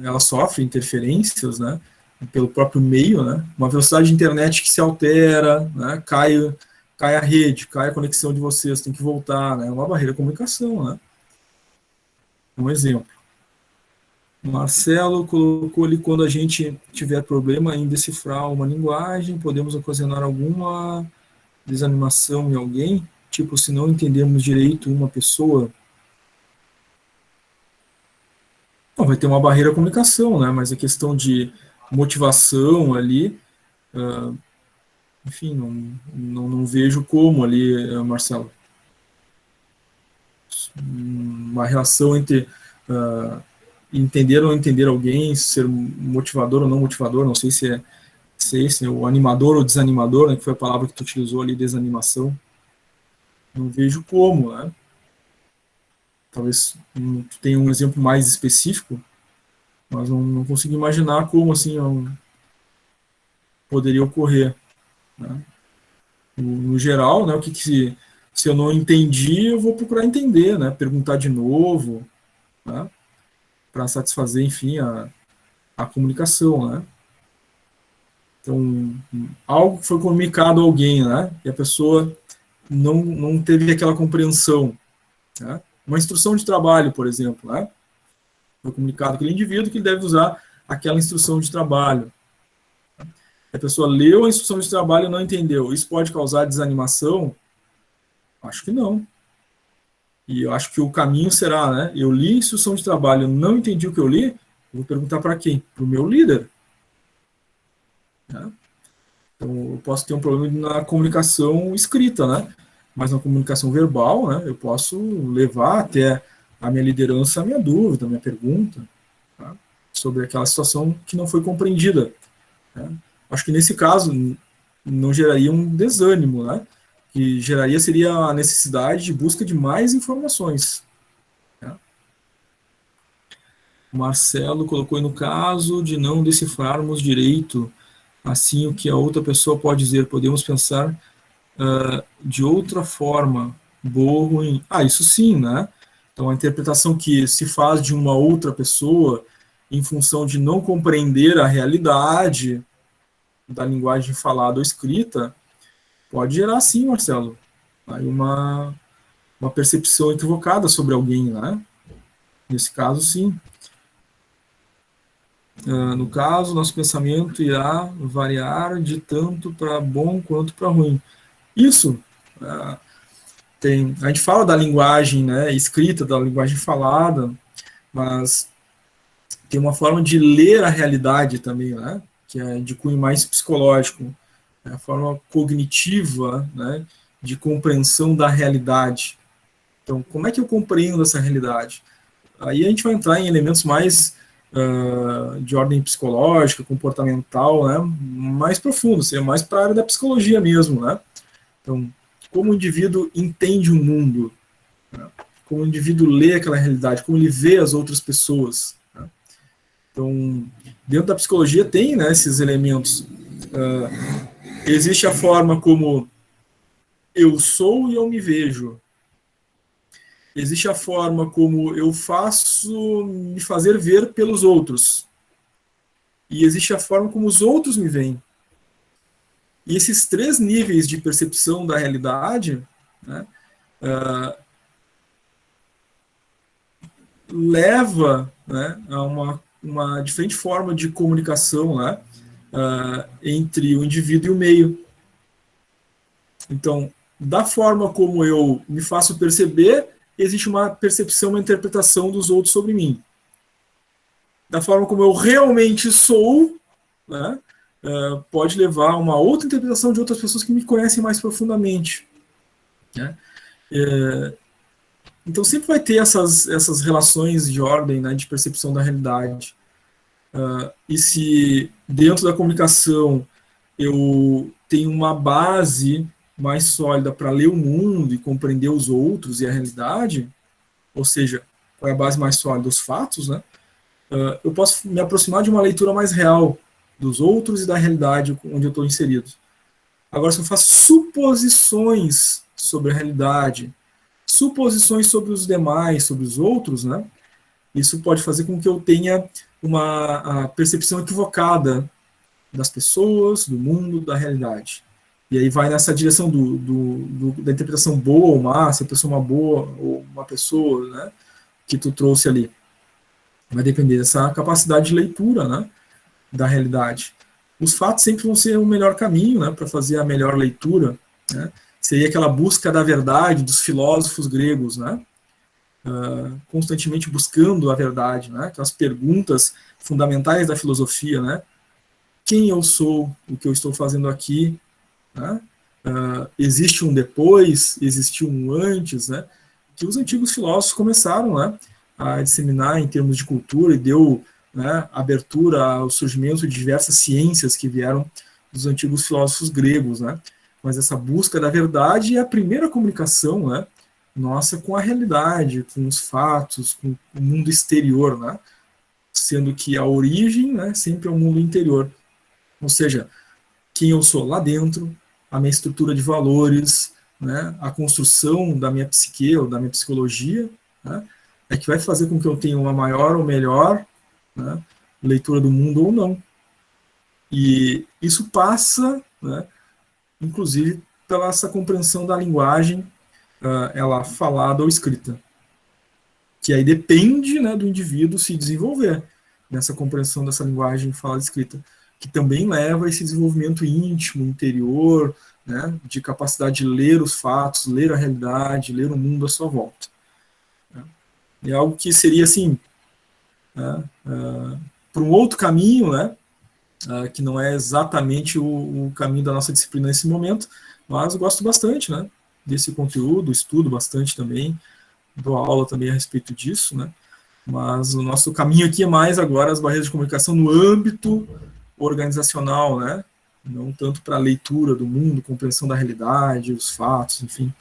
Ela sofre interferências, né, pelo próprio meio, né, uma velocidade de internet que se altera, né, cai a rede, cai a conexão de vocês, tem que voltar, né, é uma barreira de comunicação, né. Um exemplo. Marcelo colocou ali, quando a gente tiver problema em decifrar uma linguagem, podemos ocasionar alguma desanimação em alguém, tipo, se não entendemos direito uma pessoa, não, vai ter uma barreira à comunicação, né? Mas a questão de motivação ali, enfim, não vejo como ali, Marcelo. Uma relação entre entender ou não entender alguém, ser motivador ou não motivador, não sei se é o animador ou desanimador, né, que foi a palavra que tu utilizou ali, desanimação. Não vejo como, né? Talvez tu tenha um exemplo mais específico, mas não consigo imaginar como assim poderia ocorrer, né? No geral, né, o que se eu não entendi, eu vou procurar entender, né? Perguntar de novo, né? Para satisfazer, enfim, a comunicação, né? Então, algo foi comunicado a alguém, né? E a pessoa não teve aquela compreensão, né? Uma instrução de trabalho, por exemplo, né? Foi comunicado àquele indivíduo que ele deve usar aquela instrução de trabalho. A pessoa leu a instrução de trabalho e não entendeu. Isso pode causar desanimação? Acho que não. E eu acho que o caminho será, né? Eu li a instrução de trabalho, não entendi o que eu li, vou perguntar para quem? Para o meu líder. Né? Então, eu posso ter um problema na comunicação escrita, né? Mas na comunicação verbal, né? Eu posso levar até a minha liderança a minha dúvida, a minha pergunta, tá? Sobre aquela situação que não foi compreendida. Né? Acho que nesse caso não geraria um desânimo, né? Que geraria seria a necessidade de busca de mais informações. Né? Marcelo colocou aí no caso de não decifrarmos direito, assim o que a outra pessoa pode dizer, podemos pensar de outra forma, boa ou ruim. Isso sim, né? Então a interpretação que se faz de uma outra pessoa em função de não compreender a realidade da linguagem falada ou escrita, pode gerar sim, Marcelo, aí uma percepção equivocada sobre alguém, né? Nesse caso, sim. No caso, nosso pensamento irá variar de tanto para bom quanto para ruim. Isso, a gente fala da linguagem, né, escrita, da linguagem falada, mas tem uma forma de ler a realidade também, né, que é de cunho mais psicológico, é a forma cognitiva, né, de compreensão da realidade. Então, como é que eu compreendo essa realidade? Aí a gente vai entrar em elementos mais de ordem psicológica, comportamental, né, mais profundos, seria mais para a área da psicologia mesmo, né? Então, como o indivíduo entende o mundo, né? Como o indivíduo lê aquela realidade, como ele vê as outras pessoas. Né? Então, dentro da psicologia tem, né, esses elementos. Existe a forma como eu sou e eu me vejo. Existe a forma como eu faço me fazer ver pelos outros. E existe a forma como os outros me veem. E esses 3 níveis de percepção da realidade, né, leva, né, a uma diferente forma de comunicação, né, entre o indivíduo e o meio. Então, da forma como eu me faço perceber, existe uma percepção, uma interpretação dos outros sobre mim. Da forma como eu realmente sou, né, pode levar a uma outra interpretação de outras pessoas que me conhecem mais profundamente. Né? Então sempre vai ter essas relações de ordem, né, de percepção da realidade. E se dentro da comunicação eu tenho uma base mais sólida para ler o mundo e compreender os outros e a realidade, ou seja, qual é a base mais sólida? Os fatos, né? Eu posso me aproximar de uma leitura mais real dos outros e da realidade onde eu estou inserido. Agora, se eu faço suposições sobre a realidade, suposições sobre os demais, sobre os outros, né? Isso pode fazer com que eu tenha uma percepção equivocada das pessoas, do mundo, da realidade. E aí vai nessa direção da interpretação boa ou má, se a pessoa é uma boa ou uma pessoa, né, que tu trouxe ali. Vai depender dessa capacidade de leitura, né, da realidade. Os fatos sempre vão ser o melhor caminho, né, para fazer a melhor leitura. Né? Seria aquela busca da verdade dos filósofos gregos, né, constantemente buscando a verdade, né, aquelas perguntas fundamentais da filosofia, né, quem eu sou, o que eu estou fazendo aqui, né? Existe um depois, existiu um antes, né? Que os antigos filósofos começaram, né, a disseminar em termos de cultura e deu, né, abertura ao surgimento de diversas ciências que vieram dos antigos filósofos gregos, né? Mas essa busca da verdade é a primeira comunicação, né, nossa com a realidade, com os fatos, com o mundo exterior, né? Sendo que a origem, né, sempre é o mundo interior. Ou seja, quem eu sou lá dentro, a minha estrutura de valores, né, a construção da minha psique ou da minha psicologia, né, é que vai fazer com que eu tenha uma maior ou melhor, né, leitura do mundo ou não. E isso passa, né, inclusive, pela essa compreensão da linguagem, ela falada ou escrita, que aí depende, né, do indivíduo se desenvolver nessa compreensão dessa linguagem falada e escrita, que também leva a esse desenvolvimento íntimo, interior, né, de capacidade de ler os fatos, ler a realidade, ler o mundo à sua volta. É algo que seria assim, para um outro caminho, né, que não é exatamente o caminho da nossa disciplina nesse momento, mas eu gosto bastante, né, desse conteúdo, estudo bastante também, dou aula também a respeito disso, né, mas o nosso caminho aqui é mais agora as barreiras de comunicação no âmbito organizacional, né, não tanto para a leitura do mundo, compreensão da realidade, os fatos, enfim,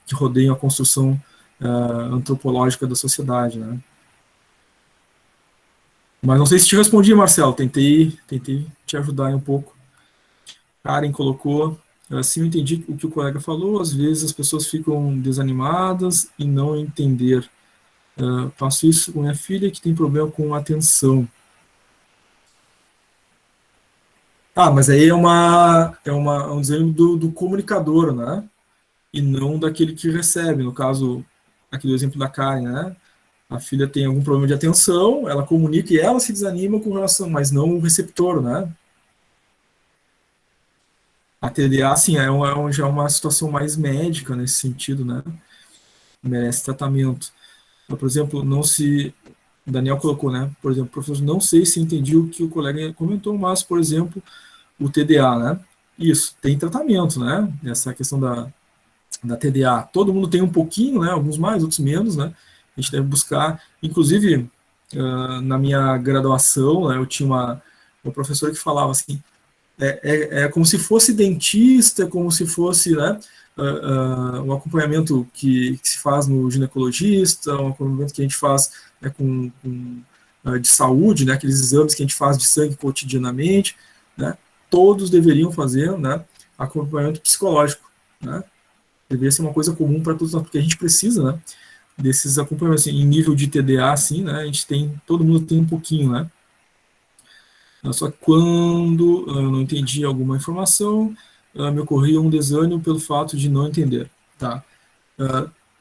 que rodeiam a construção antropológica da sociedade, né. Mas não sei se te respondi, Marcelo, tentei te ajudar aí um pouco. Karen colocou, assim eu entendi o que o colega falou, às vezes as pessoas ficam desanimadas e não entender. Faço isso com minha filha que tem problema com atenção. Mas aí é um desânimo do comunicador, né? E não daquele que recebe. No caso, aqui do exemplo da Karen, né? A filha tem algum problema de atenção, ela comunica e ela se desanima com relação, mas não o receptor, né? A TDA, assim, já é uma situação mais médica nesse sentido, né? Merece tratamento. Então, por exemplo, o Daniel colocou, né? Por exemplo, professor, não sei se entendi o que o colega comentou, mas, por exemplo, o TDA, né? Isso, tem tratamento, né? Essa questão da TDA. Todo mundo tem um pouquinho, né? Alguns mais, outros menos, né? A gente deve buscar, inclusive, na minha graduação, né, eu tinha uma professora que falava assim, é como se fosse dentista, como se fosse, né, um acompanhamento que se faz no ginecologista, um acompanhamento que a gente faz, né, de saúde, né, aqueles exames que a gente faz de sangue cotidianamente, né, todos deveriam fazer, né, acompanhamento psicológico, né, deveria ser uma coisa comum para todos nós, porque a gente precisa, né, desses acompanhamentos, assim, em nível de TDA, assim, né, a gente todo mundo tem um pouquinho, né. Só que quando eu não entendi alguma informação, me ocorria um desânimo pelo fato de não entender, tá.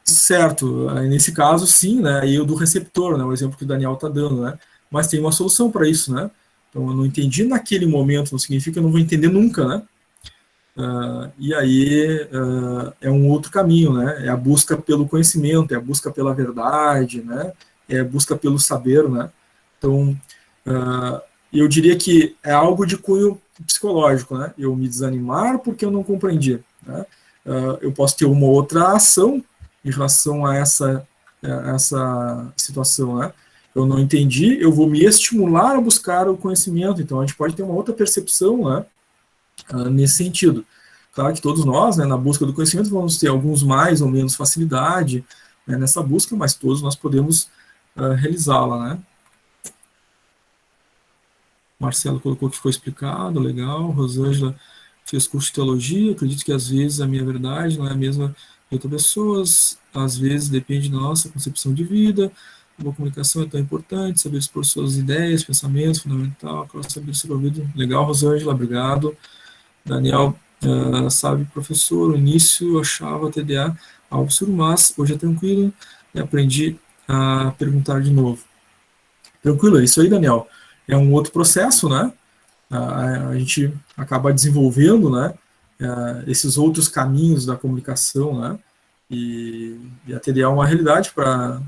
Certo, nesse caso, sim, né, aí o do receptor, né, o exemplo que o Daniel está dando, né, mas tem uma solução para isso, né. Então, eu não entendi naquele momento, não significa que eu não vou entender nunca, né. E aí é um outro caminho, né? É a busca pelo conhecimento, é a busca pela verdade, né? É a busca pelo saber, né? Então, eu diria que é algo de cunho psicológico, né? Eu me desanimar porque eu não compreendi, né? Eu posso ter uma outra ação em relação a essa situação, né? Eu não entendi, eu vou me estimular a buscar o conhecimento, então a gente pode ter uma outra percepção, né? Nesse sentido. Claro que todos nós, né, na busca do conhecimento, vamos ter alguns mais ou menos facilidade, né, nessa busca, mas todos nós podemos realizá-la, né. Marcelo colocou que ficou explicado, legal. Rosângela fez curso de teologia, acredito que às vezes a minha verdade não é a mesma de outras pessoas, às vezes depende da nossa concepção de vida. A boa comunicação é tão importante, saber expor suas ideias, pensamentos, fundamental, saber ser ouvido. Legal, Rosângela, obrigado. Daniel, sabe, professor, no início eu achava TDA algo absurdo, mas hoje é tranquilo e aprendi a perguntar de novo. Tranquilo, é isso aí, Daniel. É um outro processo, né? A gente acaba desenvolvendo, né, esses outros caminhos da comunicação, né? E a TDA é uma realidade para...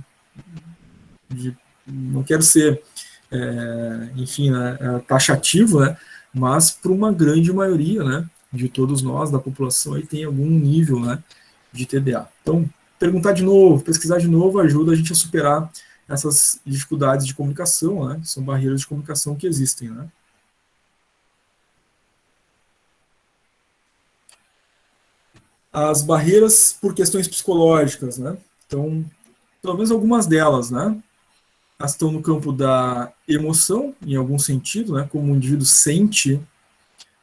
Não quero ser, enfim, né, taxativo, né? Mas para uma grande maioria, né, de todos nós, da população, aí tem algum nível, né, de TDA. Então, perguntar de novo, pesquisar de novo, ajuda a gente a superar essas dificuldades de comunicação, né, são barreiras de comunicação que existem, né. As barreiras por questões psicológicas, né, então, pelo menos algumas delas, né, elas estão no campo da emoção, em algum sentido, né, como o indivíduo sente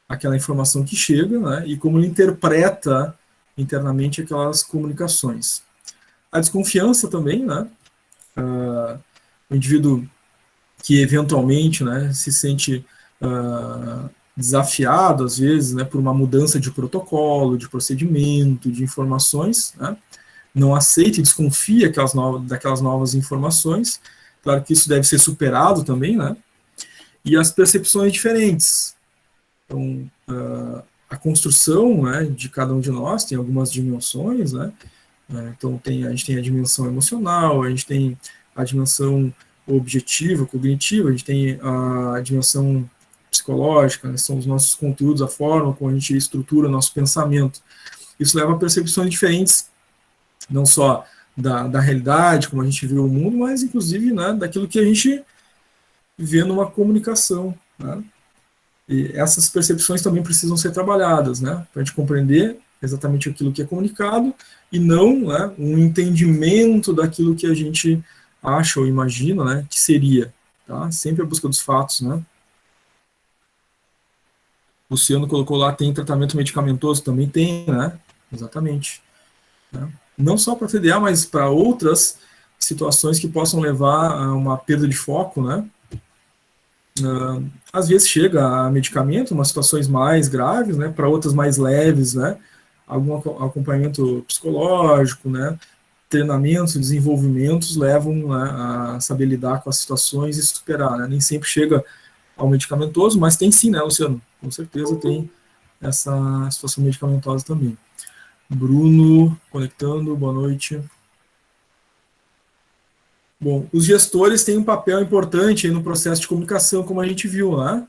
aquela informação que chega, né, e como ele interpreta internamente aquelas comunicações. A desconfiança também, né, o indivíduo que eventualmente, né, se sente desafiado, às vezes, né, por uma mudança de protocolo, de procedimento, de informações, né, não aceita e desconfia daquelas novas informações. Claro que isso deve ser superado também, né, e as percepções diferentes. Então, a construção, né, de cada um de nós tem algumas dimensões, né, então a gente tem a dimensão emocional, a gente tem a dimensão objetiva, cognitiva, a gente tem a dimensão psicológica, né, são os nossos conteúdos, a forma como a gente estrutura o nosso pensamento. Isso leva a percepções diferentes, não só da realidade, como a gente vê o mundo, mas inclusive, né, daquilo que a gente vê numa comunicação, né? E essas percepções também precisam ser trabalhadas, né, para a gente compreender exatamente aquilo que é comunicado e não, né, um entendimento daquilo que a gente acha ou imagina, né, que seria, tá? Sempre a busca dos fatos, né? O Luciano colocou lá, tem tratamento medicamentoso? Também tem, né? Exatamente. Né? Não só para TDA, mas para outras situações que possam levar a uma perda de foco, né? Às vezes chega a medicamento, umas situações mais graves, né? Para outras mais leves, né? Algum acompanhamento psicológico, né? Treinamentos, desenvolvimentos levam, né, a saber lidar com as situações e superar, né? Nem sempre chega ao medicamentoso, mas tem sim, né, Luciano? Com certeza tem essa situação medicamentosa também. Bruno, conectando, boa noite. Bom, os gestores têm um papel importante aí no processo de comunicação, como a gente viu, né?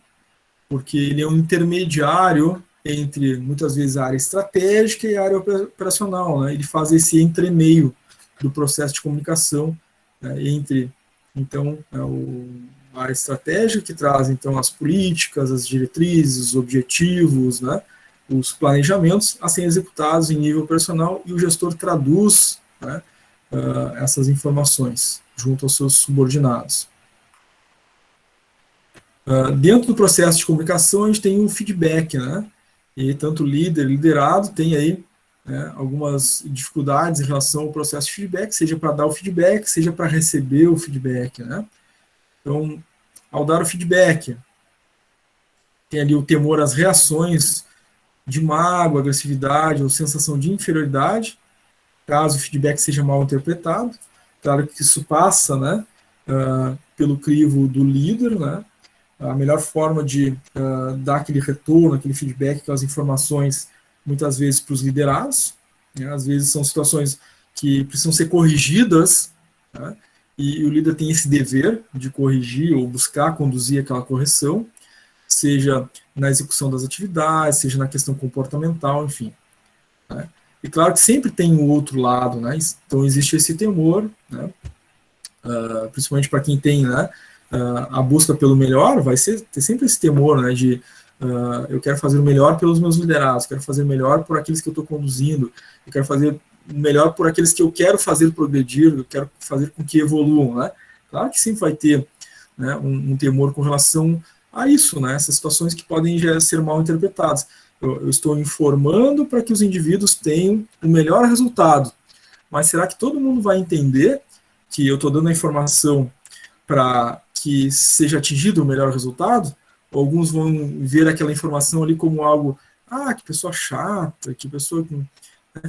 Porque ele é um intermediário entre, muitas vezes, a área estratégica e a área operacional, né? Ele faz esse entremeio do processo de comunicação, né, entre, então, a área estratégica, que traz, então, as políticas, as diretrizes, os objetivos, né, os planejamentos a serem executados em nível operacional, e o gestor traduz, né, essas informações junto aos seus subordinados. Dentro do processo de comunicação, a gente tem um feedback, né, e tanto líder, liderado, tem aí, né, algumas dificuldades em relação ao processo de feedback, seja para dar o feedback, seja para receber o feedback, né. Então, ao dar o feedback, tem ali o temor às reações de mágoa, agressividade ou sensação de inferioridade, caso o feedback seja mal interpretado. Claro que isso passa, né, pelo crivo do líder, né. A melhor forma de dar aquele retorno, aquele feedback, aquelas informações, muitas vezes para os liderados, né, às vezes são situações que precisam ser corrigidas, né, e o líder tem esse dever de corrigir ou buscar conduzir aquela correção, seja na execução das atividades, seja na questão comportamental, enfim. Né. E claro que sempre tem o outro lado, né, então existe esse temor, né, principalmente para quem tem, né, a busca pelo melhor, vai ter sempre esse temor, né, de eu quero fazer o melhor pelos meus liderados, quero fazer o melhor por aqueles que eu estou conduzindo, eu quero fazer o melhor por aqueles que eu quero fazer progredir, eu quero fazer com que evoluam, né. Claro que sempre vai ter, né, um temor com relação a isso, né, essas situações que podem já ser mal interpretadas. Eu estou informando para que os indivíduos tenham o melhor resultado, mas será que todo mundo vai entender que eu estou dando a informação para que seja atingido o melhor resultado? Ou alguns vão ver aquela informação ali como algo, que pessoa chata, que pessoa que, né,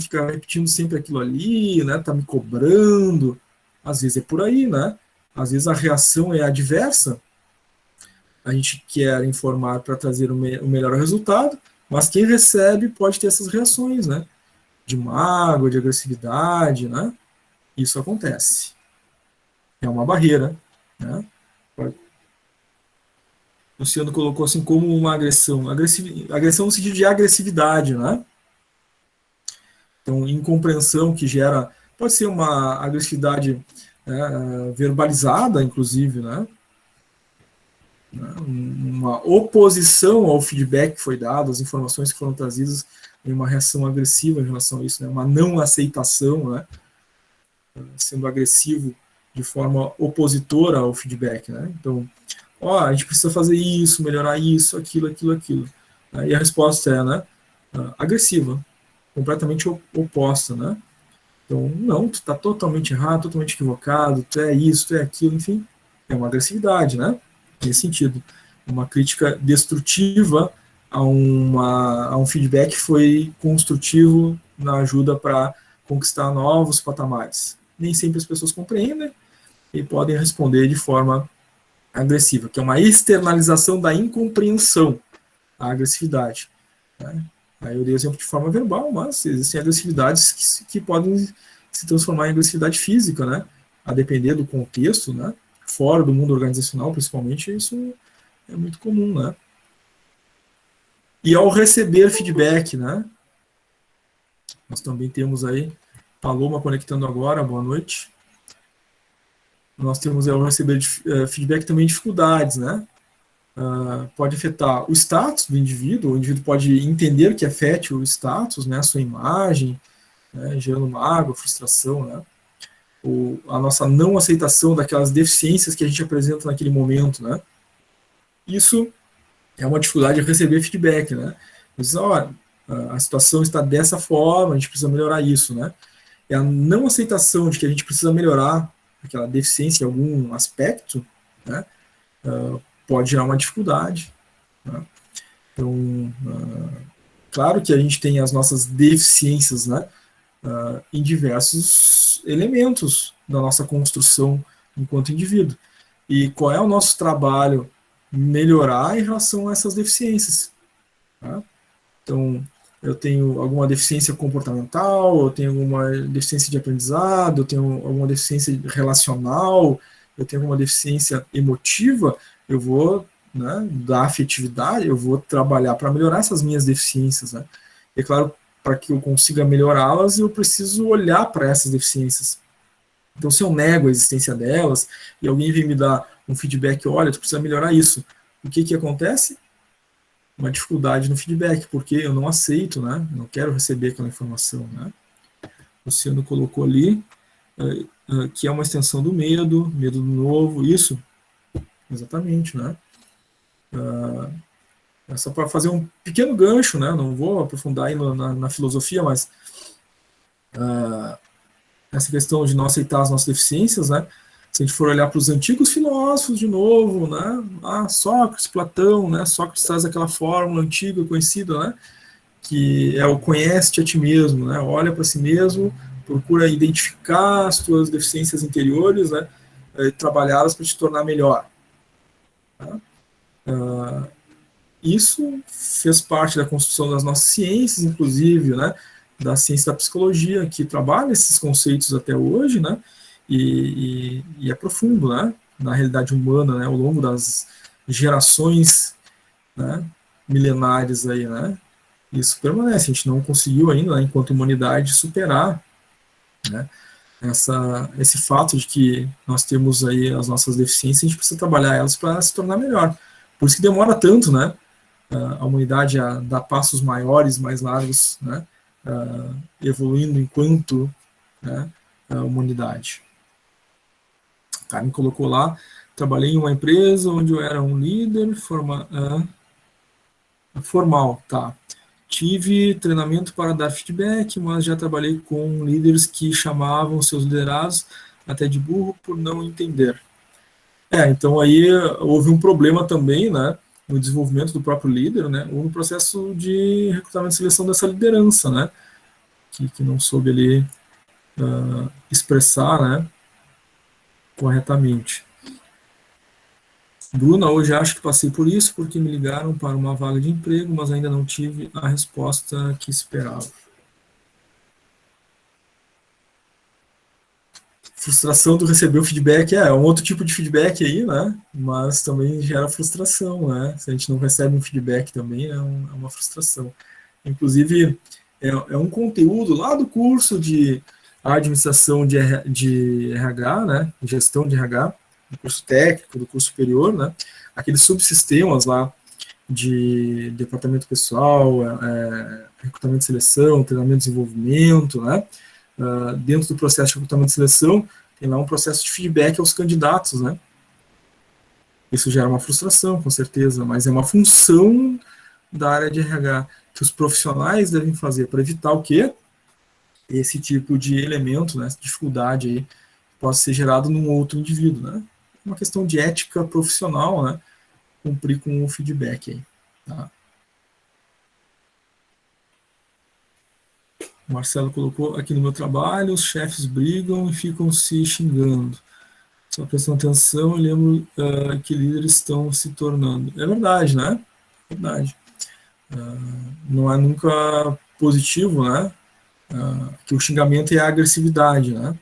fica repetindo sempre aquilo ali, né, tá me cobrando. Às vezes é por aí, né? Às vezes a reação é adversa, a gente quer informar para trazer o melhor resultado, mas quem recebe pode ter essas reações, né? De mágoa, de agressividade, né? Isso acontece. É uma barreira, né? O Luciano colocou assim como uma agressão. Agressão no sentido de agressividade, né? Então, incompreensão que gera... Pode ser uma agressividade, né, verbalizada, inclusive, né? Uma oposição ao feedback que foi dado, às informações que foram trazidas, em uma reação agressiva em relação a isso, né? Uma não aceitação, né? Sendo agressivo de forma opositora ao feedback, né? Então, a gente precisa fazer isso, melhorar isso, aquilo. E a resposta é, né, agressiva, completamente oposta, né? Então, não, tu está totalmente errado, totalmente equivocado, tu é isso, tu é aquilo, enfim, é uma agressividade, né? Nesse sentido, uma crítica destrutiva a um feedback que foi construtivo na ajuda para conquistar novos patamares. Nem sempre as pessoas compreendem e podem responder de forma agressiva, que é uma externalização da incompreensão, a agressividade. Né? Aí eu dei exemplo de forma verbal, mas existem agressividades que podem se transformar em agressividade física, né? A depender do contexto, né? Fora do mundo organizacional, principalmente, isso é muito comum, né? E ao receber feedback, né? Nós também temos aí Paloma conectando agora, boa noite. Nós temos ao receber feedback também dificuldades, né? Pode afetar o status do indivíduo, o indivíduo pode entender que afete o status, né? A sua imagem, né? Gerando mágoa, frustração, né? Ou a nossa não aceitação daquelas deficiências que a gente apresenta naquele momento, né? Isso é uma dificuldade de receber feedback, né? Diz, olha, a situação está dessa forma, a gente precisa melhorar isso, né? É a não aceitação de que a gente precisa melhorar aquela deficiência em algum aspecto, né? Pode gerar uma dificuldade, né? Então, claro que a gente tem as nossas deficiências, né? Em diversos elementos da nossa construção enquanto indivíduo. E qual é o nosso trabalho? Melhorar em relação a essas deficiências. Tá? Então, eu tenho alguma deficiência comportamental, eu tenho alguma deficiência de aprendizado, eu tenho alguma deficiência relacional, eu tenho alguma deficiência emotiva, eu vou, né, da afetividade, eu vou trabalhar para melhorar essas minhas deficiências. Né? E, claro, para que eu consiga melhorá-las, eu preciso olhar para essas deficiências. Então, se eu nego a existência delas, e alguém vem me dar um feedback, olha, tu precisa melhorar isso, o que acontece? Uma dificuldade no feedback, porque eu não aceito, né? Eu não quero receber aquela informação, né? O Luciano colocou ali, que é uma extensão do medo do novo, isso, exatamente, né? É só para fazer um pequeno gancho, né? Não vou aprofundar aí na filosofia, mas essa questão de não aceitar as nossas deficiências, né? Se a gente for olhar para os antigos filósofos de novo, né? Sócrates, Platão, né? Sócrates traz aquela fórmula antiga, conhecida, né? Que é o conhece-te a ti mesmo, né? Olha para si mesmo, procura identificar as tuas deficiências interiores, né? E trabalhá-las para te tornar melhor. Tá? Isso fez parte da construção das nossas ciências, inclusive, né? Da ciência da psicologia, que trabalha esses conceitos até hoje, né? E é profundo, né? Na realidade humana, né? Ao longo das gerações, né? Milenares aí, né? Isso permanece. A gente não conseguiu ainda, né, enquanto humanidade, superar, né? Esse fato de que nós temos aí as nossas deficiências, a gente precisa trabalhar elas para se tornar melhor. Por isso que demora tanto, né? A humanidade a dar passos maiores, mais largos, né? Evoluindo enquanto, né, a humanidade. A Karen colocou lá, trabalhei em uma empresa onde eu era um líder formal, tá. Tive treinamento para dar feedback, mas já trabalhei com líderes que chamavam seus liderados até de burro por não entender. Então aí houve um problema também, né, no desenvolvimento do próprio líder, né, ou no processo de recrutamento e seleção dessa liderança, né, que não soube ali expressar, né, corretamente. Bruna, hoje acho que passei por isso, porque me ligaram para uma vaga de emprego, mas ainda não tive a resposta que esperava. Frustração do receber o feedback é um outro tipo de feedback aí, né? Mas também gera frustração, né? Se a gente não recebe um feedback também, é uma frustração. Inclusive, é um conteúdo lá do curso de administração de RH, né? Gestão de RH, do curso técnico, do curso superior, né? Aqueles subsistemas lá de departamento pessoal, recrutamento e seleção, treinamento e desenvolvimento, né? Dentro do processo de recrutamento e seleção, tem lá um processo de feedback aos candidatos, né? Isso gera uma frustração, com certeza, mas é uma função da área de RH que os profissionais devem fazer para evitar o quê? Esse tipo de elemento, né? Dificuldade aí, pode ser gerado num outro indivíduo, né? Uma questão de ética profissional, né? Cumprir com o feedback aí, tá? O Marcelo colocou aqui no meu trabalho, os chefes brigam e ficam se xingando. Só prestando atenção, eu lembro que líderes estão se tornando. É verdade, né? Verdade. Não é nunca positivo, né? Que o xingamento é a agressividade, né?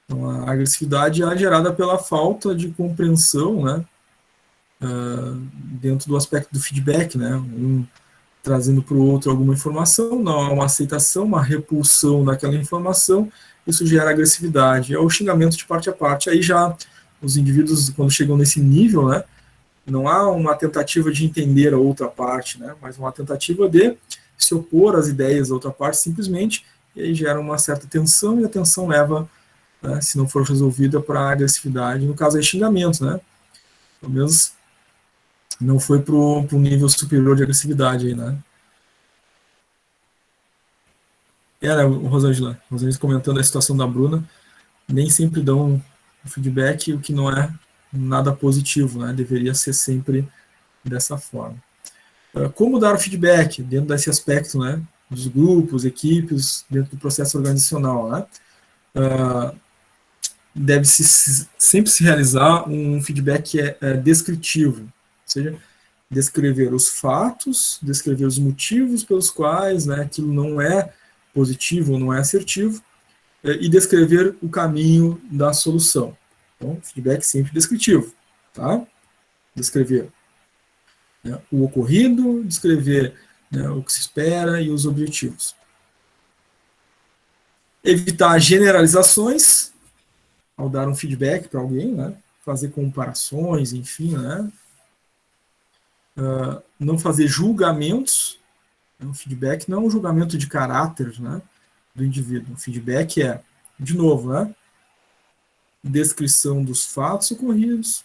Então, a agressividade é gerada pela falta de compreensão, né? Dentro do aspecto do feedback, né? Um trazendo para o outro alguma informação, não há uma aceitação, uma repulsão daquela informação, isso gera agressividade. É o xingamento de parte a parte. Aí já os indivíduos, quando chegam nesse nível, né? Não há uma tentativa de entender a outra parte, né? Mas uma tentativa de se opor às ideias da outra parte, simplesmente, e aí gera uma certa tensão, e a tensão leva, né, se não for resolvida, para a agressividade. No caso, é xingamento, né? Pelo menos não foi para um nível superior de agressividade aí, né? Né, Rosângela comentando a situação da Bruna, nem sempre dão feedback, o que não é nada positivo, né? Deveria ser sempre dessa forma. Como dar o feedback dentro desse aspecto, né? Dos grupos, equipes, dentro do processo organizacional, né? Deve-se sempre se realizar um feedback que é descritivo, ou seja, descrever os fatos, descrever os motivos pelos quais, né, aquilo não é positivo ou não é assertivo, e descrever o caminho da solução. Então, feedback sempre descritivo, tá? Descrever, né, o ocorrido, descrever, né, o que se espera e os objetivos. Evitar generalizações ao dar um feedback para alguém, né? Fazer comparações, enfim, né? Não fazer julgamentos. O feedback não é um julgamento de caráter, né, do indivíduo. O feedback é, de novo, né, descrição dos fatos ocorridos,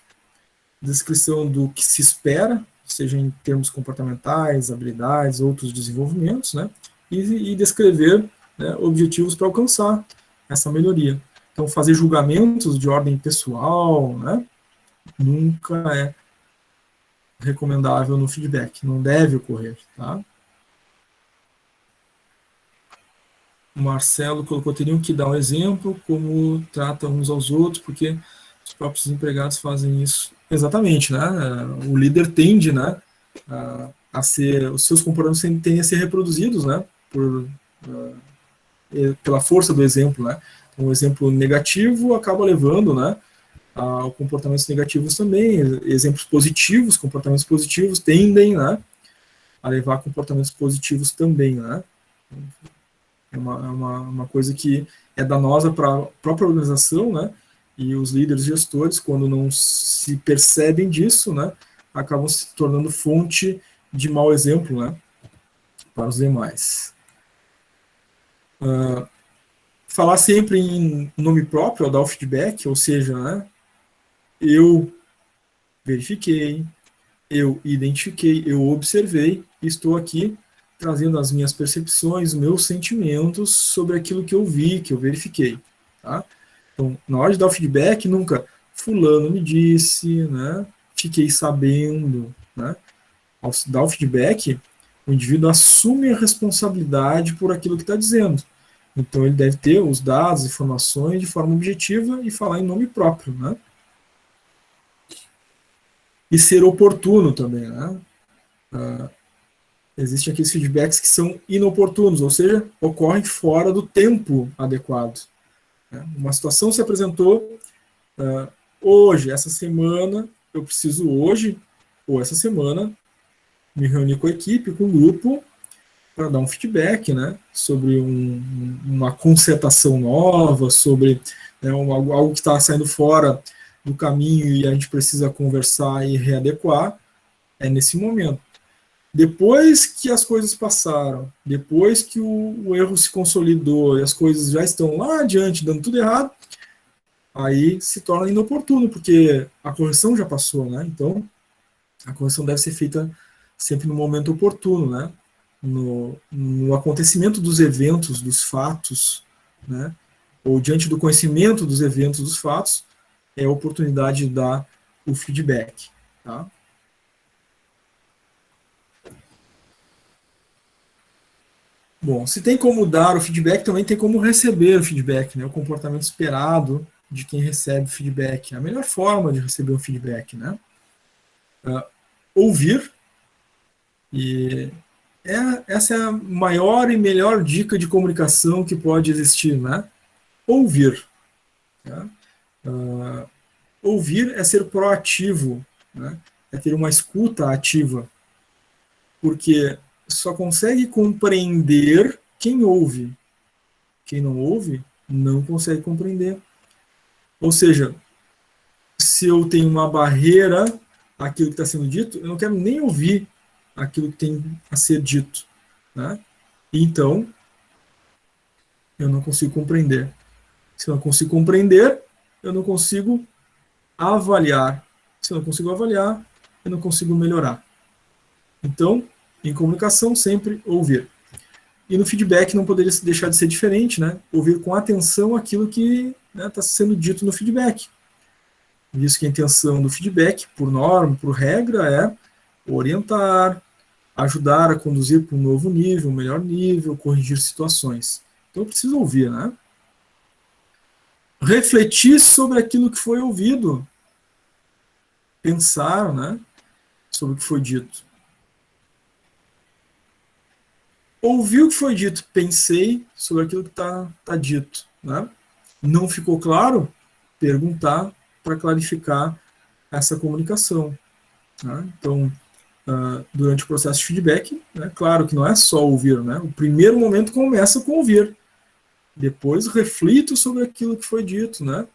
descrição do que se espera, seja em termos comportamentais, habilidades, outros desenvolvimentos, né, e descrever, né, objetivos para alcançar essa melhoria. Então, fazer julgamentos de ordem pessoal, né, nunca é recomendável no feedback, não deve ocorrer, tá? O Marcelo colocou, teriam que dar um exemplo, como tratam uns aos outros, porque os próprios empregados fazem isso. Exatamente, né? O líder tende, né, a ser, os seus comportamentos tendem a ser reproduzidos, né, pela força do exemplo, né? Um exemplo negativo acaba levando, né, a comportamentos negativos também. Exemplos positivos, comportamentos positivos tendem, né, a levar a comportamentos positivos também, né? É uma coisa que é danosa para a própria organização, né? E os líderes gestores, quando não se percebem disso, né, acabam se tornando fonte de mau exemplo, né, para os demais. Falar sempre em nome próprio ao dar o feedback, ou seja, né, eu verifiquei, eu identifiquei, eu observei, e estou aqui trazendo as minhas percepções, meus sentimentos sobre aquilo que eu vi, que eu verifiquei, tá? Então, na hora de dar o feedback, nunca fulano me disse, né, fiquei sabendo, né? Ao dar o feedback, o indivíduo assume a responsabilidade por aquilo que está dizendo. Então, ele deve ter os dados, informações de forma objetiva e falar em nome próprio, né? E ser oportuno também, né? Existem aqueles feedbacks que são inoportunos, ou seja, ocorrem fora do tempo adequado. Uma situação se apresentou hoje, essa semana, eu preciso hoje, ou essa semana, me reunir com a equipe, com o grupo, para dar um feedback, né, sobre uma concertação nova, sobre, né, algo que está saindo fora do caminho e a gente precisa conversar e readequar, é nesse momento. Depois que as coisas passaram, depois que o erro se consolidou e as coisas já estão lá adiante, dando tudo errado, aí se torna inoportuno, porque a correção já passou, né? Então, a correção deve ser feita sempre no momento oportuno, né? No acontecimento dos eventos, dos fatos, né? Ou diante do conhecimento dos eventos, dos fatos, é a oportunidade de dar o feedback, tá? Bom, se tem como dar o feedback, também tem como receber o feedback, né? O comportamento esperado de quem recebe o feedback. A melhor forma de receber o feedback, né? Ouvir. E essa é a maior e melhor dica de comunicação que pode existir, né? Ouvir. Né? Ouvir é ser proativo, né? É ter uma escuta ativa. Porque só consegue compreender quem ouve. Quem não ouve, não consegue compreender. Ou seja, se eu tenho uma barreira àquilo que está sendo dito, eu não quero nem ouvir aquilo que tem a ser dito. Né? Então, eu não consigo compreender. Se eu não consigo compreender, eu não consigo avaliar. Se eu não consigo avaliar, eu não consigo melhorar. Então, em comunicação, sempre ouvir. E no feedback não poderia deixar de ser diferente, né? Ouvir com atenção aquilo que está sendo dito no feedback. Visto que a intenção do feedback, por norma, por regra, é orientar, ajudar a conduzir para um novo nível, um melhor nível, corrigir situações. Então eu preciso ouvir, né? Refletir sobre aquilo que foi ouvido. Pensar, né? Sobre o que foi dito. Ouvi o que foi dito, pensei sobre aquilo que está dito. Né? Não ficou claro? Perguntar para clarificar essa comunicação. Né? Então, durante o processo de feedback, né, claro que não é só ouvir. Né? O primeiro momento começa com ouvir. Depois reflito sobre aquilo que foi dito. Né?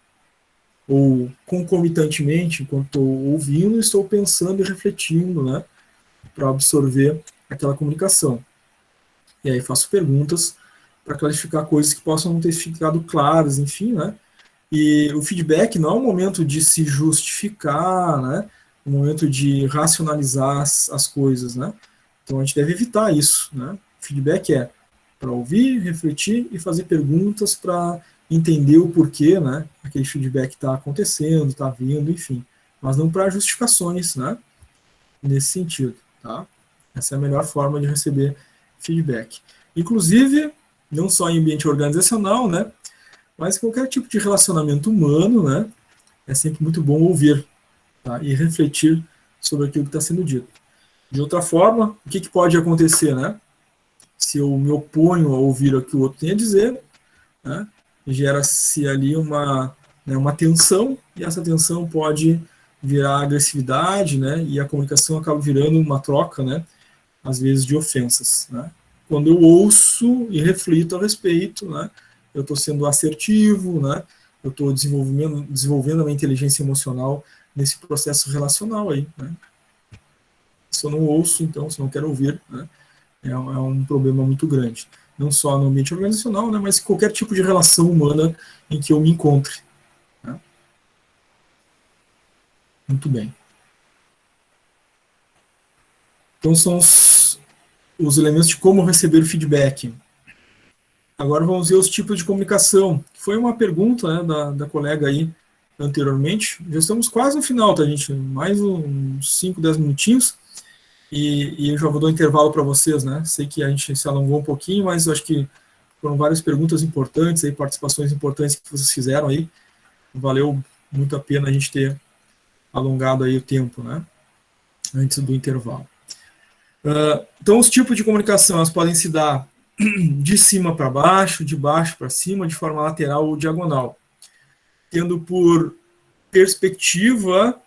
Ou concomitantemente, enquanto estou ouvindo, estou pensando e refletindo, né, para absorver aquela comunicação. E aí faço perguntas para clarificar coisas que possam não ter ficado claras, enfim, né? E o feedback não é um momento de se justificar, né? Um momento de racionalizar as coisas, né? Então a gente deve evitar isso, né? O feedback é para ouvir, refletir e fazer perguntas para entender o porquê, né? Aquele feedback está acontecendo, está vindo, enfim. Mas não para justificações, né? Nesse sentido, tá? Essa é a melhor forma de receber feedback. Inclusive, não só em ambiente organizacional, né, mas qualquer tipo de relacionamento humano, né, é sempre muito bom ouvir, tá, e refletir sobre aquilo que está sendo dito. De outra forma, o que pode acontecer, né? Se eu me oponho a ouvir o que o outro tem a dizer, né, gera-se ali uma tensão, e essa tensão pode virar agressividade, né, e a comunicação acaba virando uma troca, né, às vezes de ofensas. Né? Quando eu ouço e reflito a respeito, né, eu estou sendo assertivo, né, eu estou desenvolvendo a minha inteligência emocional nesse processo relacional aí. Né? Se eu não ouço, então, se eu não quero ouvir, né, é um problema muito grande. Não só no ambiente organizacional, né, mas qualquer tipo de relação humana em que eu me encontre. Né? Muito bem. Então, são os elementos de como receber o feedback. Agora vamos ver os tipos de comunicação. Foi uma pergunta, né, da colega aí anteriormente. Já estamos quase no final, tá, gente? Mais uns 5, 10 minutinhos. E eu já vou dar um intervalo para vocês, né? Sei que a gente se alongou um pouquinho, mas eu acho que foram várias perguntas importantes, aí, participações importantes que vocês fizeram aí. Valeu muito a pena a gente ter alongado aí o tempo, né? Antes do intervalo. Então, os tipos de comunicação, elas podem se dar de cima para baixo, de baixo para cima, de forma lateral ou diagonal. Tendo por perspectiva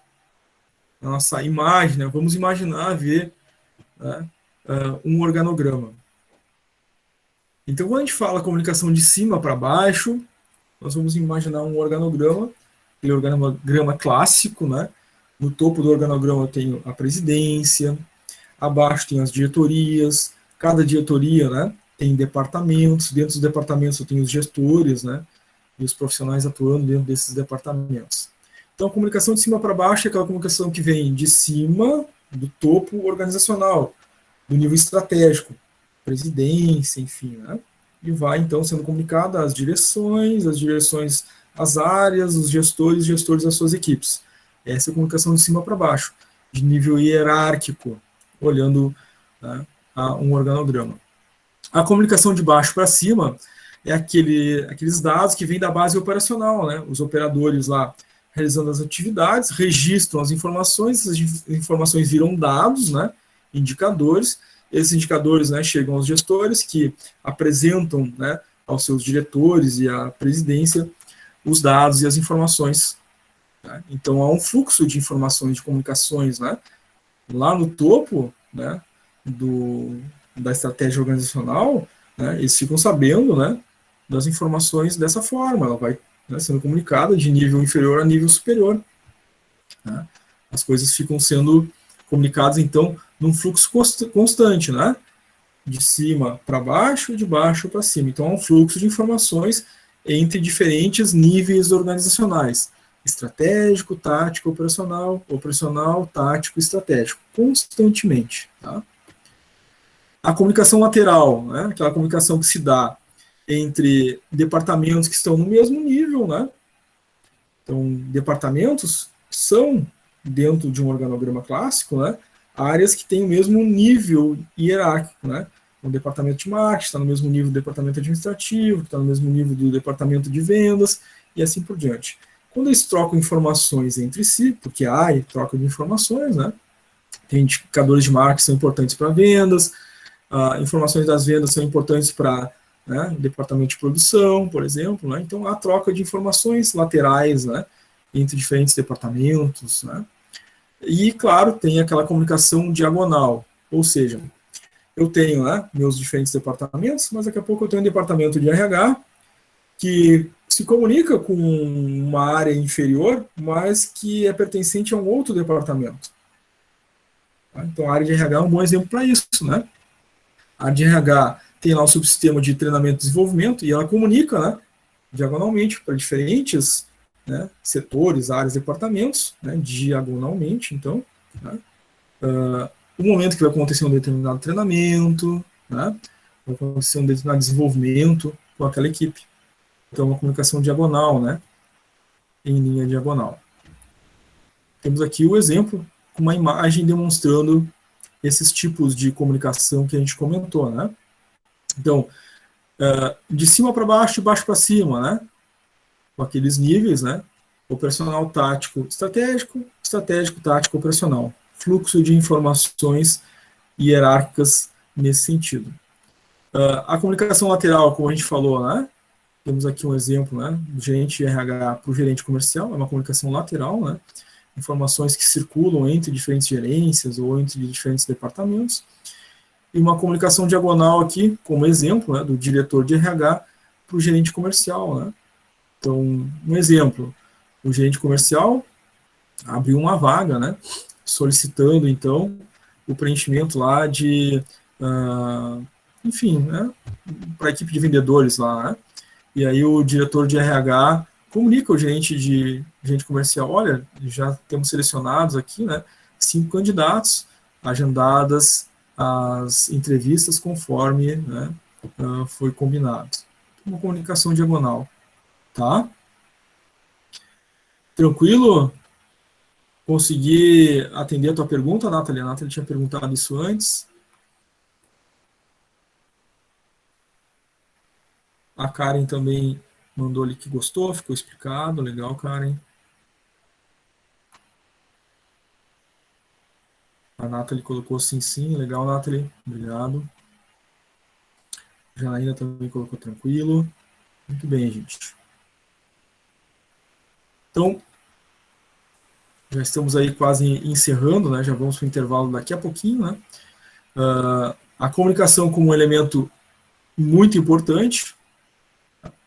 a nossa imagem, né? Vamos imaginar ver, né, um organograma. Então, quando a gente fala comunicação de cima para baixo, nós vamos imaginar um organograma, aquele organograma clássico, né? No topo do organograma eu tenho a presidência, abaixo tem as diretorias, cada diretoria, né, tem departamentos, dentro dos departamentos eu tenho os gestores, né, e os profissionais atuando dentro desses departamentos. Então, a comunicação de cima para baixo é aquela comunicação que vem de cima, do topo organizacional, do nível estratégico, presidência, enfim, né, e vai, então, sendo comunicada às direções, às áreas, os gestores às suas equipes. Essa é a comunicação de cima para baixo, de nível hierárquico, olhando, né, a um organograma. A comunicação de baixo para cima é aqueles dados que vêm da base operacional, né? Os operadores lá realizando as atividades, registram as informações, essas informações viram dados, né? Indicadores. Esses indicadores, né, chegam aos gestores, que apresentam, né, aos seus diretores e à presidência os dados e as informações. Né? Então, há um fluxo de informações, de comunicações, né, lá no topo, né, da estratégia organizacional, né, eles ficam sabendo, né, das informações dessa forma, ela vai, né, sendo comunicada de nível inferior a nível superior. Né? As coisas ficam sendo comunicadas, então, num fluxo constante, né? De cima para baixo e de baixo para cima. Então, há um fluxo de informações entre diferentes níveis organizacionais. Estratégico, tático, operacional, tático, estratégico. Constantemente. Tá? A comunicação lateral, né? Aquela comunicação que se dá entre departamentos que estão no mesmo nível, né? Então, departamentos são, dentro de um organograma clássico, né? Áreas que têm o mesmo nível hierárquico, né? O departamento de marketing está no mesmo nível do departamento administrativo, está no mesmo nível do departamento de vendas, e assim por diante. Quando eles trocam informações entre si, porque há troca de informações, né? Tem indicadores de marketing que são importantes para vendas, informações das vendas são importantes para, né, departamento de produção, por exemplo, né? Então há troca de informações laterais, né, entre diferentes departamentos, né? E, claro, tem aquela comunicação diagonal, ou seja, eu tenho, né, meus diferentes departamentos, mas daqui a pouco eu tenho um departamento de RH que se comunica com uma área inferior, mas que é pertencente a um outro departamento. Tá? Então, a área de RH é um bom exemplo para isso, né? A área de RH tem lá o subsistema de treinamento e desenvolvimento e ela comunica, né, diagonalmente para diferentes, né, setores, áreas, departamentos, né, diagonalmente, então, né, o momento que vai acontecer um determinado treinamento, né, vai acontecer um determinado desenvolvimento com aquela equipe. Então, uma comunicação diagonal, né, em linha diagonal. Temos aqui o exemplo com uma imagem demonstrando esses tipos de comunicação que a gente comentou, né. Então, de cima para baixo, de baixo para cima, né, com aqueles níveis, né, operacional, tático, estratégico, tático, operacional. Fluxo de informações hierárquicas nesse sentido. A comunicação lateral, como a gente falou, né, temos aqui um exemplo, né, do gerente de RH para o gerente comercial, é uma comunicação lateral, né, informações que circulam entre diferentes gerências ou entre diferentes departamentos. E uma comunicação diagonal aqui, como exemplo, né, do diretor de RH para o gerente comercial, né. Então, um exemplo, o gerente comercial abriu uma vaga, né, solicitando, então, o preenchimento lá de, enfim, né, para a equipe de vendedores lá, né, e aí o diretor de RH comunica ao gerente comercial, olha, já temos selecionados aqui, né, 5 candidatos, agendadas as entrevistas conforme, né, foi combinado. Uma comunicação diagonal. Tá? Tranquilo? Consegui atender a tua pergunta, Nathalie? A Nathalie tinha perguntado isso antes. A Karen também mandou ali que gostou, ficou explicado. Legal, Karen. A Nathalie colocou sim, sim. Legal, Nathalie. Obrigado. A Janaína também colocou tranquilo. Muito bem, gente. Então, já estamos aí quase encerrando, né? Já vamos para o intervalo daqui a pouquinho, né? A comunicação como um elemento muito importante,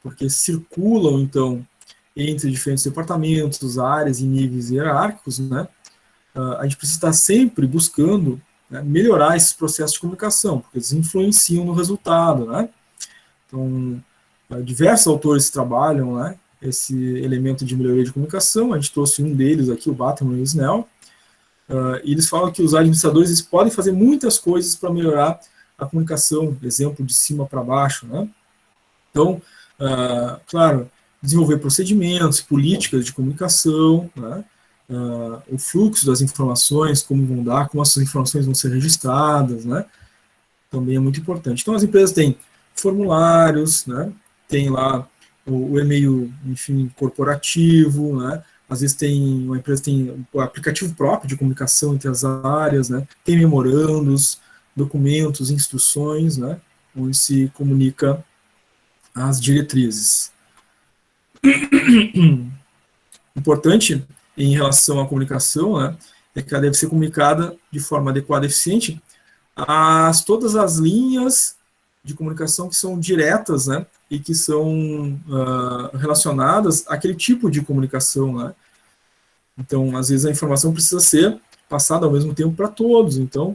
porque circulam, então, entre diferentes departamentos, áreas e níveis hierárquicos, né? A gente precisa estar sempre buscando, né, melhorar esses processos de comunicação, porque eles influenciam no resultado, né? Então, diversos autores trabalham, né, esse elemento de melhoria de comunicação. A gente trouxe um deles aqui, o Bateman e o Snell, e eles falam que os administradores eles podem fazer muitas coisas para melhorar a comunicação, exemplo, de cima para baixo, né? Então, claro, desenvolver procedimentos, políticas de comunicação, né? O fluxo das informações, como vão dar, como essas informações vão ser registradas, né? também é muito importante. Então, as empresas têm formulários, né? Tem lá o e-mail, enfim, corporativo, né? Às vezes uma empresa tem o aplicativo próprio de comunicação entre as áreas, né? Tem memorandos, documentos, instruções, né? Onde se comunica as diretrizes. Importante em relação à comunicação, né? É que ela deve ser comunicada de forma adequada e eficiente todas as linhas de comunicação que são diretas, né, e que são relacionadas àquele tipo de comunicação, né. Então, às vezes a informação precisa ser passada ao mesmo tempo para todos, então,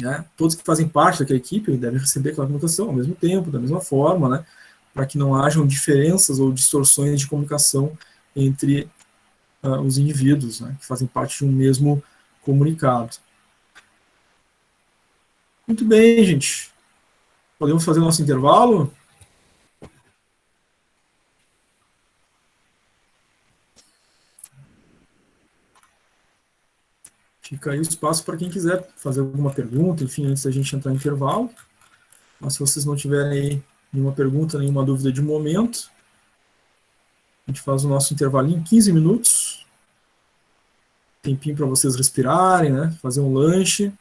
né, todos que fazem parte daquela equipe devem receber aquela comunicação ao mesmo tempo, da mesma forma, né, para que não hajam diferenças ou distorções de comunicação entre os indivíduos, né, que fazem parte de um mesmo comunicado. Muito bem, gente. Podemos fazer o nosso intervalo? Fica aí o espaço para quem quiser fazer alguma pergunta, enfim, antes da gente entrar em intervalo. Mas se vocês não tiverem aí nenhuma pergunta, nenhuma dúvida de momento, a gente faz o nosso intervalinho em 15 minutos. Tempinho para vocês respirarem, né? Fazer um lanche.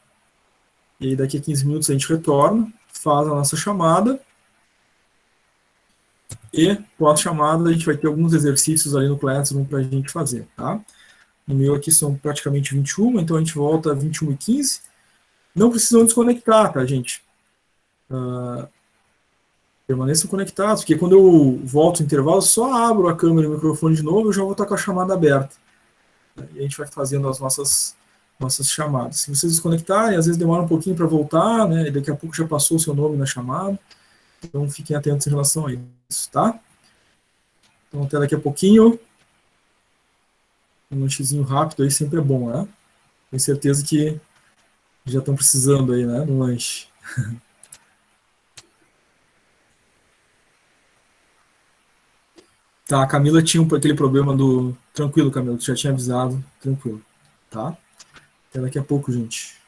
E aí daqui a 15 minutos a gente retorna, faz a nossa chamada. E pós-chamada a gente vai ter alguns exercícios ali no Classroom para a gente fazer, tá? No meu aqui são praticamente 21, então a gente volta a 21h15. Não precisam desconectar, tá, gente? Permaneçam conectados, porque quando eu volto no intervalo, só abro a câmera e o microfone de novo, eu já vou estar com a chamada aberta. E a gente vai fazendo as nossas chamadas. Se vocês desconectarem, às vezes demora um pouquinho para voltar, né? E daqui a pouco já passou o seu nome na chamada. Então fiquem atentos em relação a isso, tá? Então até daqui a pouquinho. Um lanchezinho rápido aí sempre é bom, né? Tenho certeza que já estão precisando aí, né? De um lanche. Tá, a Camila tinha aquele problema do... Tranquilo, Camila, tu já tinha avisado. Tranquilo, tá? Até daqui a pouco, gente.